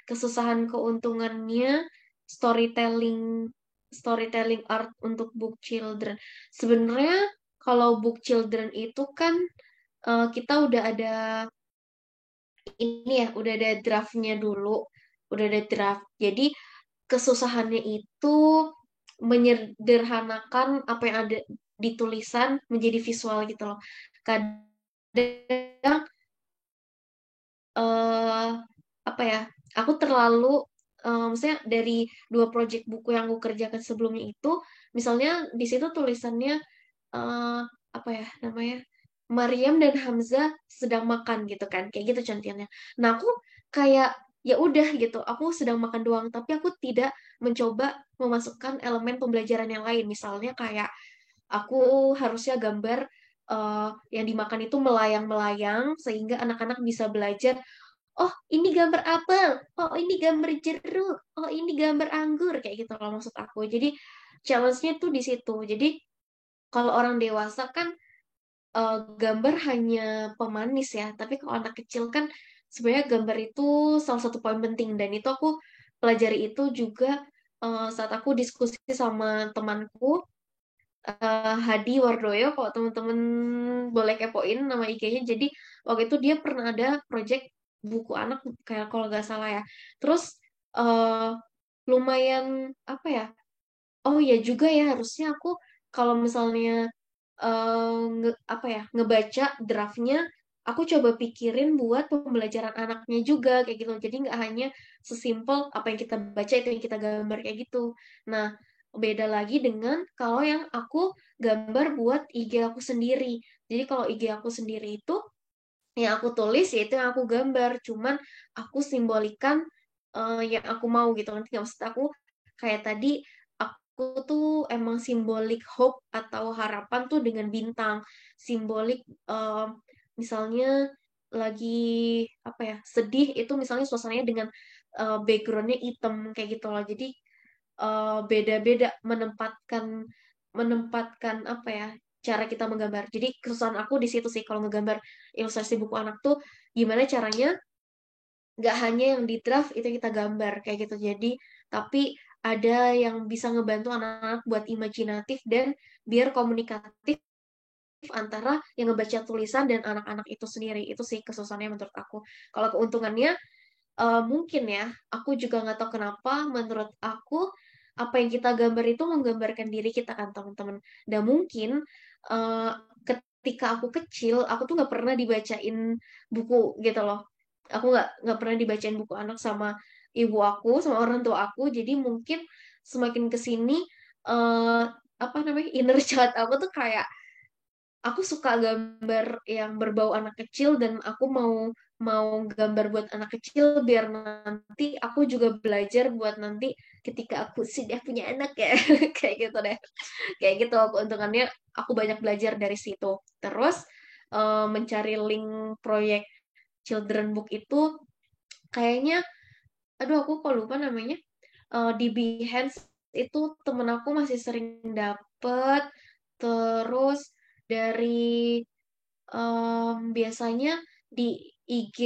kesusahan keuntungannya storytelling storytelling art untuk book children. Sebenarnya kalau book children itu kan kita udah ada ini ya, udah ada draftnya dulu, udah ada draft. Jadi kesusahannya itu menyederhanakan apa yang ada di tulisan menjadi visual gitu loh. Kadang eh apa ya? Aku terlalu misalnya dari dua project buku yang aku kerjakan sebelumnya itu, misalnya di situ tulisannya eh apa ya namanya? Maryam dan Hamzah sedang makan gitu kan, kayak gitu contohnya. Nah, aku kayak ya udah gitu, aku sedang makan doang, tapi aku tidak mencoba memasukkan elemen pembelajaran yang lain. Misalnya kayak aku harusnya gambar yang dimakan itu melayang-melayang sehingga anak-anak bisa belajar. Oh, ini gambar apel. Oh, ini gambar jeruk. Oh, ini gambar anggur. Kayak gitu loh maksud aku. Jadi, challenge-nya tuh di situ. Jadi, kalau orang dewasa kan gambar hanya pemanis ya. Tapi kalau anak kecil kan sebenarnya gambar itu salah satu poin penting. Dan itu aku pelajari itu juga saat aku diskusi sama temanku Hadi Wardoyo. Kalau teman-teman boleh kepoin nama IG-nya. Jadi waktu itu dia pernah ada project buku anak kayak kalau nggak salah ya. Terus eh, lumayan apa ya? Oh ya juga ya harusnya aku kalau misalnya apa ya ngebaca draftnya, aku coba pikirin buat pembelajaran anaknya juga kayak gitu. Jadi nggak hanya sesimpel apa yang kita baca itu yang kita gambar kayak gitu. Nah, beda lagi dengan kalau yang aku gambar buat IG aku sendiri. Jadi kalau IG aku sendiri itu yang aku tulis yaitu yang aku gambar, cuman aku simbolikan yang aku mau gitu. Nanti nggak maksud aku kayak tadi aku tuh emang simbolik hope atau harapan tuh dengan bintang, simbolik misalnya lagi apa ya sedih itu misalnya suasananya dengan backgroundnya hitam kayak gitu loh. Jadi beda-beda menempatkan menempatkan apa ya cara kita menggambar. Jadi kesusahan aku di situ sih kalau ngegambar ilustrasi buku anak tuh gimana caranya nggak hanya yang di draft itu kita gambar kayak gitu. Jadi tapi ada yang bisa ngebantu anak-anak buat imajinatif dan biar komunikatif antara yang ngebaca tulisan dan anak-anak itu sendiri. Itu sih kesusahannya menurut aku. Kalau keuntungannya mungkin ya, aku juga nggak tahu kenapa menurut aku apa yang kita gambar itu menggambarkan diri kita kan teman-teman. Dan mungkin eh, ketika aku kecil, aku tuh nggak pernah dibacain buku gitu loh. Aku nggak pernah dibacain buku anak sama ibu aku, sama orang tua aku. Jadi mungkin semakin kesini eh apa namanya, inner child aku tuh kayak aku suka gambar yang berbau anak kecil, dan aku mau mau gambar buat anak kecil biar nanti aku juga belajar buat nanti ketika aku sudah punya anak ya. Kayak gitu deh. Kayak gitu, keuntungannya aku banyak belajar dari situ. Terus mencari link proyek children book itu kayaknya, aduh aku kok lupa namanya. Di Behance itu temen aku masih sering dapet. Terus dari biasanya di IG,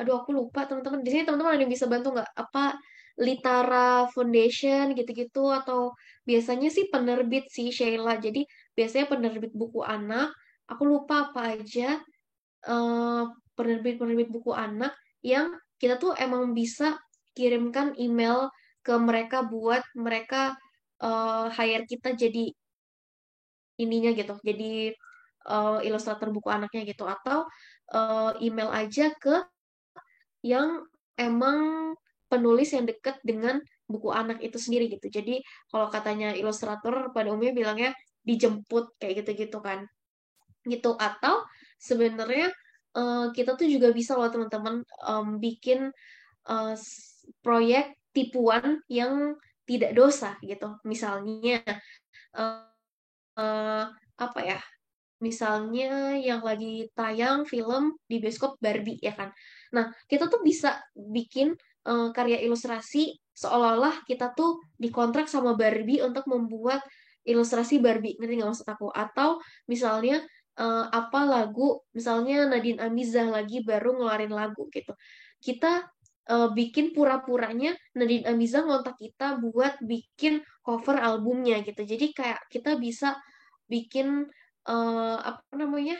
aduh aku lupa teman-teman. Di sini teman-teman ada yang bisa bantu nggak? Apa Litara Foundation gitu-gitu, atau biasanya sih penerbit sih Sheila. Jadi biasanya penerbit buku anak. Aku lupa apa aja eh, penerbit-penerbit buku anak yang kita tuh emang bisa kirimkan email ke mereka buat mereka hire kita jadi ininya gitu, jadi ilustrator buku anaknya gitu, atau email aja ke yang emang penulis yang deket dengan buku anak itu sendiri gitu. Jadi kalau katanya ilustrator pada umumnya bilangnya dijemput kayak gitu-gitu kan. Gitu, atau sebenarnya kita tuh juga bisa loh teman-teman bikin proyek tipuan yang tidak dosa gitu. Misalnya eh, eh, apa ya? Misalnya yang lagi tayang film di bioskop Barbie ya kan. Nah, kita tuh bisa bikin karya ilustrasi seolah-olah kita tuh dikontrak sama Barbie untuk membuat ilustrasi Barbie. Ngerti nggak maksud aku? Atau misalnya apa lagu, misalnya Nadine Amizah lagi baru ngeluarin lagu gitu. Kita bikin pura-puranya Nadine Amizah ngontak kita buat bikin cover albumnya gitu. Jadi kayak kita bisa bikin apa namanya,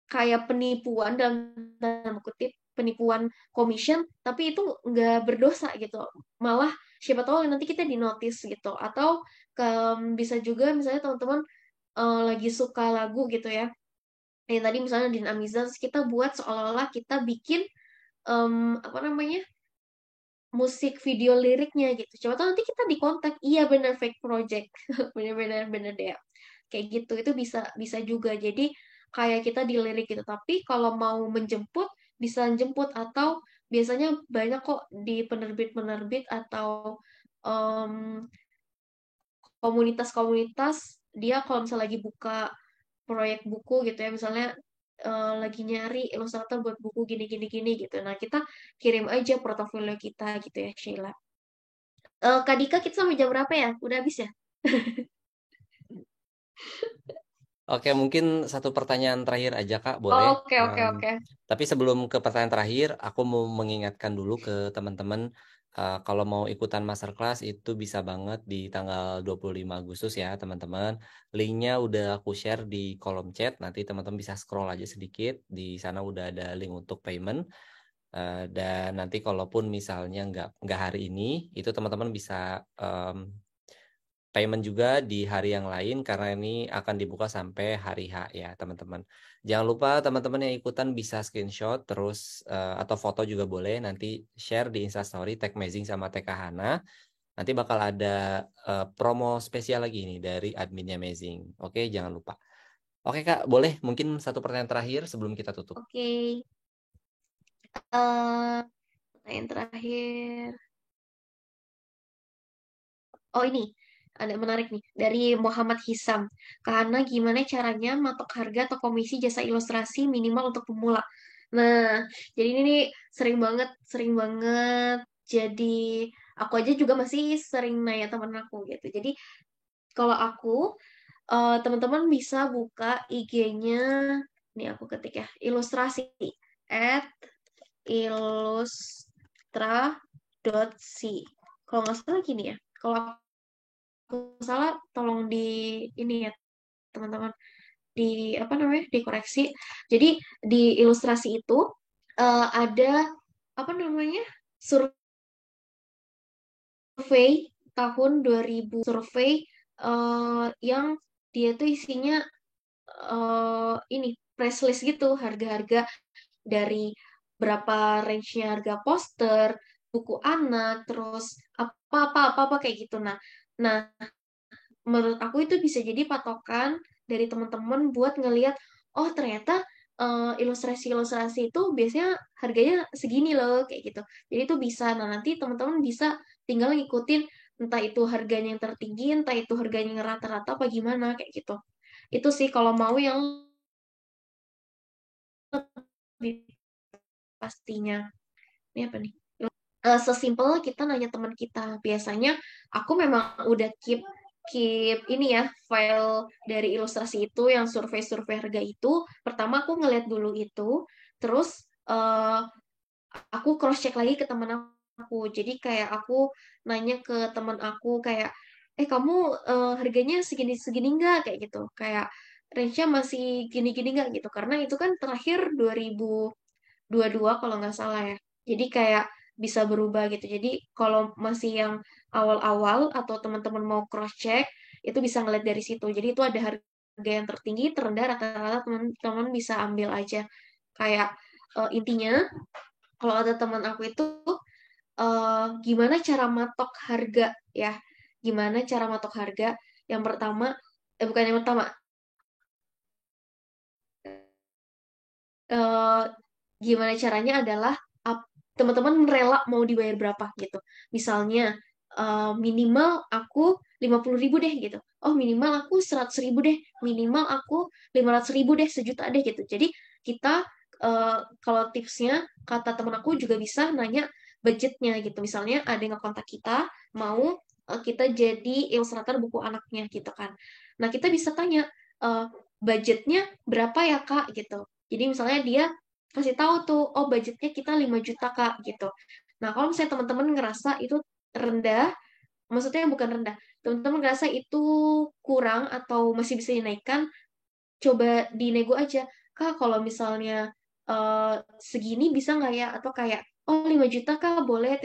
kayak penipuan dalam tanda kutip, penipuan commission, tapi itu nggak berdosa gitu, malah siapa tahu nanti kita dinotis gitu. Atau bisa juga misalnya teman-teman lagi suka lagu gitu ya, yang tadi misalnya Din Amizah, terus kita buat seolah-olah kita bikin apa namanya, musik video liriknya gitu. Coba tahu nanti kita dikontak, iya bener fake project, bener-bener bener deh. Kayak gitu itu bisa bisa juga. Jadi kayak kita dilirik gitu. Tapi kalau mau menjemput bisa jemput, atau biasanya banyak kok di penerbit-penerbit atau em, komunitas-komunitas, dia kalau misalnya lagi buka proyek buku gitu ya, misalnya lagi nyari ilustrator buat buku gini gini gini gitu. Nah, kita kirim aja portofolio kita gitu ya, Sheila. Kak Dika, kita sampai jam berapa ya? Udah habis ya? Oke, mungkin satu pertanyaan terakhir aja, Kak, boleh? Oke, oke, oke. Tapi sebelum ke pertanyaan terakhir, aku mau mengingatkan dulu ke teman-teman, kalau mau ikutan masterclass itu bisa banget di tanggal 25 Agustus ya, teman-teman. Linknya udah aku share di kolom chat, nanti teman-teman bisa scroll aja sedikit, di sana udah ada link untuk payment. Dan nanti kalaupun misalnya nggak hari ini, itu teman-teman bisa payment juga di hari yang lain karena ini akan dibuka sampai hari H ya teman-teman. Jangan lupa teman-teman yang ikutan bisa screenshot terus atau foto juga boleh nanti share di Instastory tag Mazing sama tag Hana. Nanti bakal ada promo spesial lagi nih dari adminnya Mazing. Oke, jangan lupa. Oke Kak, boleh mungkin satu pertanyaan terakhir sebelum kita tutup. Oke. eh Pertanyaan terakhir. Oh ini, ada menarik nih. Dari Muhammad Hisam. Karena gimana caranya matok harga atau komisi jasa ilustrasi minimal untuk pemula? Nah, jadi ini nih sering banget, sering banget. Jadi aku aja juga masih sering nanya temen aku gitu. Jadi kalau aku, teman-teman bisa buka IG-nya, nih aku ketik ya, ilustrasi, at ilustra.si. Kalau nggak salah gini ya. Kalau aku salah, tolong di ini ya teman-teman, di apa namanya, dikoreksi. Jadi di ilustrasi itu ada apa namanya, survei tahun 2000, survei yang dia tuh isinya ini press list gitu, harga-harga dari berapa range-nya harga poster, buku anak, terus apa kayak gitu. Nah, menurut aku itu bisa jadi patokan dari teman-teman buat ngelihat, oh ternyata ilustrasi-ilustrasi itu biasanya harganya segini loh kayak gitu. Jadi itu bisa. Nah, nanti teman-teman bisa tinggal ngikutin entah itu harganya yang tertinggi, entah itu harganya yang rata-rata apa gimana kayak gitu. Itu sih kalau mau yang lebih pastinya. Ini apa nih? Sesimpel kita nanya teman kita. Biasanya aku memang udah keep keep ini ya, file dari ilustrasi itu yang survei-survei harga itu. Pertama aku ngeliat dulu itu, terus aku cross check lagi ke teman aku. Jadi kayak aku nanya ke teman aku kayak, kamu harganya segini segini nggak kayak gitu. Kayak range-nya masih gini-gini nggak gitu. Karena itu kan terakhir 2022 kalau nggak salah ya. Jadi kayak bisa berubah gitu. Jadi kalau masih yang awal-awal atau teman-teman mau cross check, itu bisa ngeliat dari situ. Jadi itu ada harga yang tertinggi, terendah, rata-rata teman-teman bisa ambil aja. Kayak intinya kalau ada teman aku itu gimana cara matok harga ya? Gimana cara matok harga? Yang pertama, bukan yang pertama, eh, gimana caranya adalah teman-teman rela mau dibayar berapa gitu. Misalnya minimal aku 50.000 deh gitu. Oh minimal aku 100.000 deh. Minimal aku 500.000 deh, sejuta deh gitu. Jadi kita kalau tipsnya kata temen aku juga bisa nanya budgetnya gitu. Misalnya ada yang ngekontak kita mau kita jadi ilustrator buku anaknya gitu kan. Nah kita bisa tanya eh, budgetnya berapa ya Kak gitu. Jadi misalnya dia kasih tahu tuh, oh budgetnya kita 5 juta Kak gitu. Nah, kalau misalnya teman-teman ngerasa itu rendah, maksudnya bukan rendah, teman-teman ngerasa itu kurang atau masih bisa dinaikkan, coba dinego aja. Kak, kalau misalnya eh, segini bisa nggak ya? Atau kayak, oh 5 juta Kak, boleh,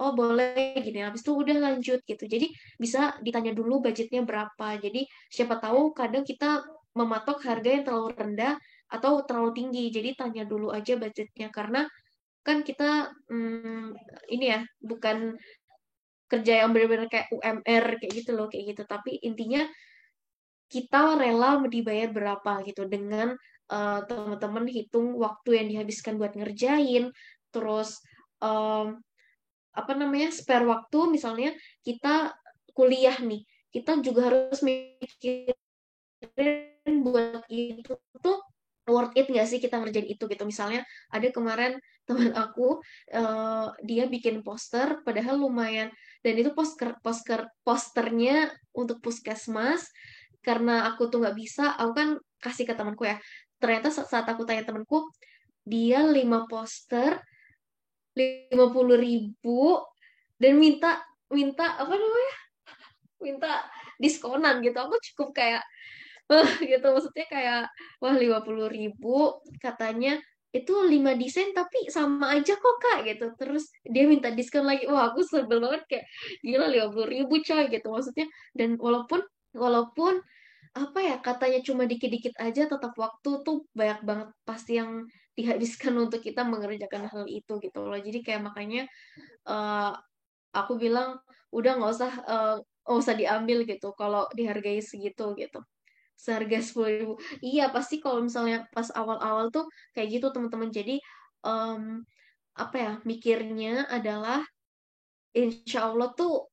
oh boleh, gini. Habis itu udah lanjut gitu. Jadi bisa ditanya dulu budgetnya berapa. Jadi siapa tahu kadang kita mematok harga yang terlalu rendah atau terlalu tinggi. Jadi tanya dulu aja budgetnya. Karena kan kita ini ya, bukan kerja yang benar-benar kayak UMR kayak gitu loh, kayak gitu. Tapi intinya kita rela dibayar berapa gitu dengan teman-teman hitung waktu yang dihabiskan buat ngerjain, terus em, apa namanya spare waktu misalnya kita kuliah nih, kita juga harus mikirin buat itu tuh worth it nggak sih kita ngerjain itu gitu. Misalnya ada kemarin teman aku dia bikin poster padahal lumayan, dan itu posternya untuk puskesmas. Karena aku tuh nggak bisa, aku kan kasih ke temanku ya. Ternyata saat aku tanya temanku, dia 5 poster 50.000 dan minta minta apa namanya, minta diskonan gitu. Aku cukup kayak gitu, maksudnya kayak wah 50.000 katanya itu 5 desain tapi sama aja kok kak gitu, terus dia minta diskon lagi. Wah aku sebel banget kayak gila 50.000 coy gitu maksudnya. Dan walaupun walaupun apa ya, katanya cuma dikit-dikit aja, tetap waktu tuh banyak banget pasti yang dihabiskan untuk kita mengerjakan hal itu gitu loh. Jadi kayak makanya eh, aku bilang udah nggak usah diambil gitu kalau dihargai segitu gitu, seharga 10.000. Iya pasti kalau misalnya pas awal-awal tuh kayak gitu teman-teman. Jadi em, apa ya, mikirnya adalah insya Allah tuh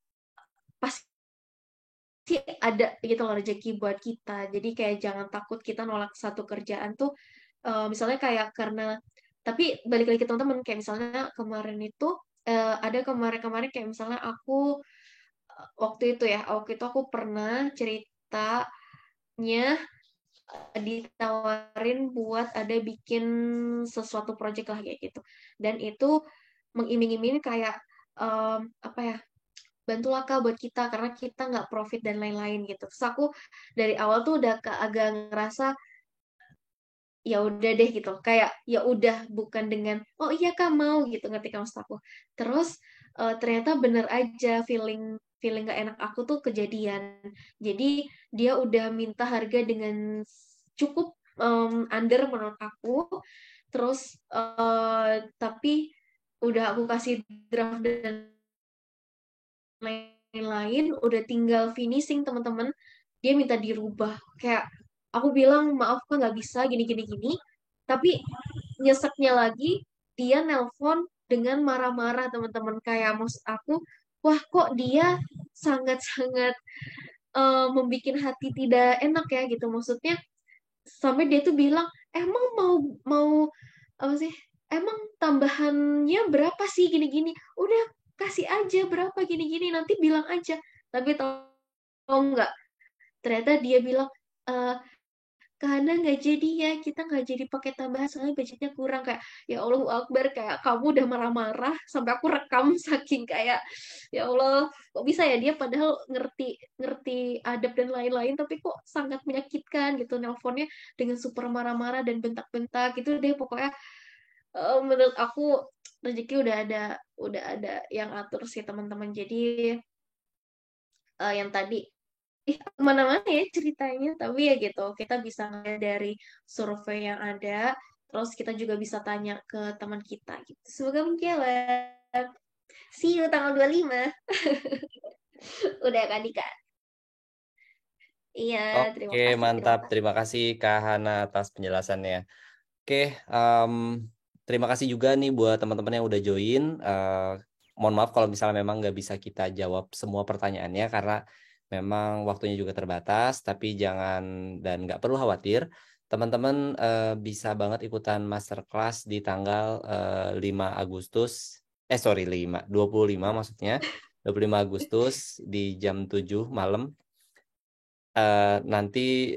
pasti ada gitu loh rezeki buat kita. Jadi kayak jangan takut kita nolak satu kerjaan tuh misalnya kayak karena, tapi balik lagi ke teman-teman kayak misalnya kemarin itu ada kemarin-kemarin kayak misalnya aku waktu itu aku pernah ceritanya ditawarin buat ada bikin sesuatu project lah kayak gitu. Dan itu mengiming-iming kayak apa ya, bantulah kak buat kita karena kita nggak profit dan lain-lain gitu. Terus aku dari awal tuh udah agak ngerasa ya udah deh gitu, kayak ya udah bukan dengan oh iya kak mau gitu, ngerti kan maksud aku. Terus ternyata bener aja feeling feeling gak enak aku tuh kejadian. Jadi dia udah minta harga dengan cukup under menurut aku. Terus tapi udah aku kasih draft dan lain-lain, udah tinggal finishing teman-teman, dia minta dirubah. Kayak aku bilang maaf kak nggak bisa gini gini gini, tapi nyeseknya lagi dia nelpon dengan marah-marah teman-teman. Kayak maksud aku, wah kok dia sangat-sangat membuat hati tidak enak ya gitu. Maksudnya sampai dia tuh bilang emang mau mau apa sih, emang tambahannya berapa sih gini-gini, udah kasih aja berapa gini-gini nanti bilang aja. Tapi tau nggak, ternyata dia bilang karena nggak jadi ya, kita nggak jadi pakai tambahan soalnya budgetnya kurang. Kayak ya Allah Akbar, kayak kamu udah marah-marah sampai aku rekam saking kayak ya Allah kok bisa ya dia padahal ngerti ngerti adab dan lain-lain tapi kok sangat menyakitkan gitu nelponnya dengan super marah-marah dan bentak-bentak gitu deh pokoknya. Menurut aku rezeki udah ada yang atur sih teman-teman. Jadi yang tadi kemana-mana ya ceritanya, tapi ya gitu kita bisa ngeliat dari survei yang ada, terus kita juga bisa tanya ke teman kita gitu, semoga menjawab. See you tanggal 25. Udah kan Dika? Iya, Oke, terima kasih, terima mantap. kasih. Terima kasih Kak Hana atas penjelasannya. Oke, em, terima kasih juga nih buat teman-teman yang udah join. Mohon maaf kalau misalnya memang nggak bisa kita jawab semua pertanyaannya karena memang waktunya juga terbatas. Tapi jangan dan nggak perlu khawatir. Teman-teman bisa banget ikutan masterclass di tanggal 5 Agustus. Sorry, 25 maksudnya. 25 Agustus di jam 7 malam. Nanti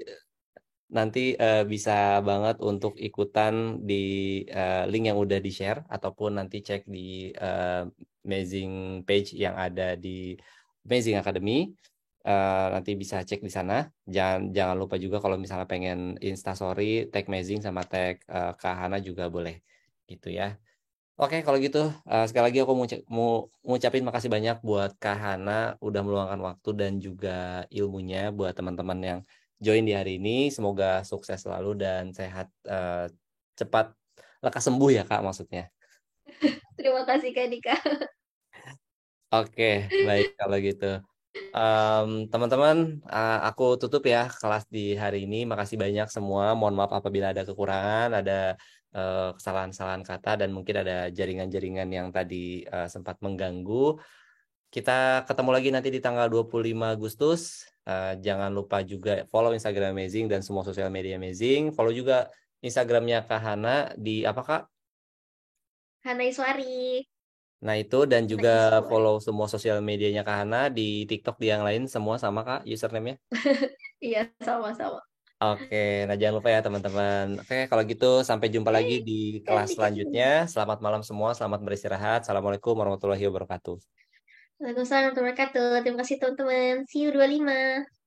nanti bisa banget untuk ikutan di link yang udah di-share ataupun nanti cek di Amazing page yang ada di Amazing Academy. Nanti bisa cek di sana. Jangan jangan lupa juga kalau misalnya pengen Instastory, tag Amazing sama tag Kak Hana juga boleh gitu ya. Oke, kalau gitu sekali lagi aku mau ngucapin makasih banyak buat Kak Hana udah meluangkan waktu dan juga ilmunya buat teman-teman yang join di hari ini. Semoga sukses selalu dan sehat cepat lekas sembuh ya Kak maksudnya. Terima kasih Kak Dika. Oke, baik kalau gitu. Teman-teman, aku tutup ya kelas di hari ini. Makasih banyak semua. Mohon maaf apabila ada kekurangan, ada kesalahan-kesalahan kata dan mungkin ada jaringan-jaringan yang tadi sempat mengganggu. Kita ketemu lagi nanti di tanggal 25 Agustus. Jangan lupa juga follow Instagram Amazing dan semua sosial media Amazing. Follow juga Instagramnya Kak Hana di apa Kak? Hana Iswari. Nah itu dan Hana juga Iswari. follow semua sosial medianya Kak Hana di TikTok di yang lain semua sama Kak username-nya. Iya, sama-sama. Oke, nah jangan lupa ya teman-teman. Oke, kalau gitu sampai jumpa lagi di Kak kelas Dika selanjutnya. juga. Selamat malam semua, selamat beristirahat. Assalamualaikum warahmatullahi wabarakatuh. Waalaikumsalam warahmatullahi wabarakatuh. Terima kasih teman-teman. See you 25.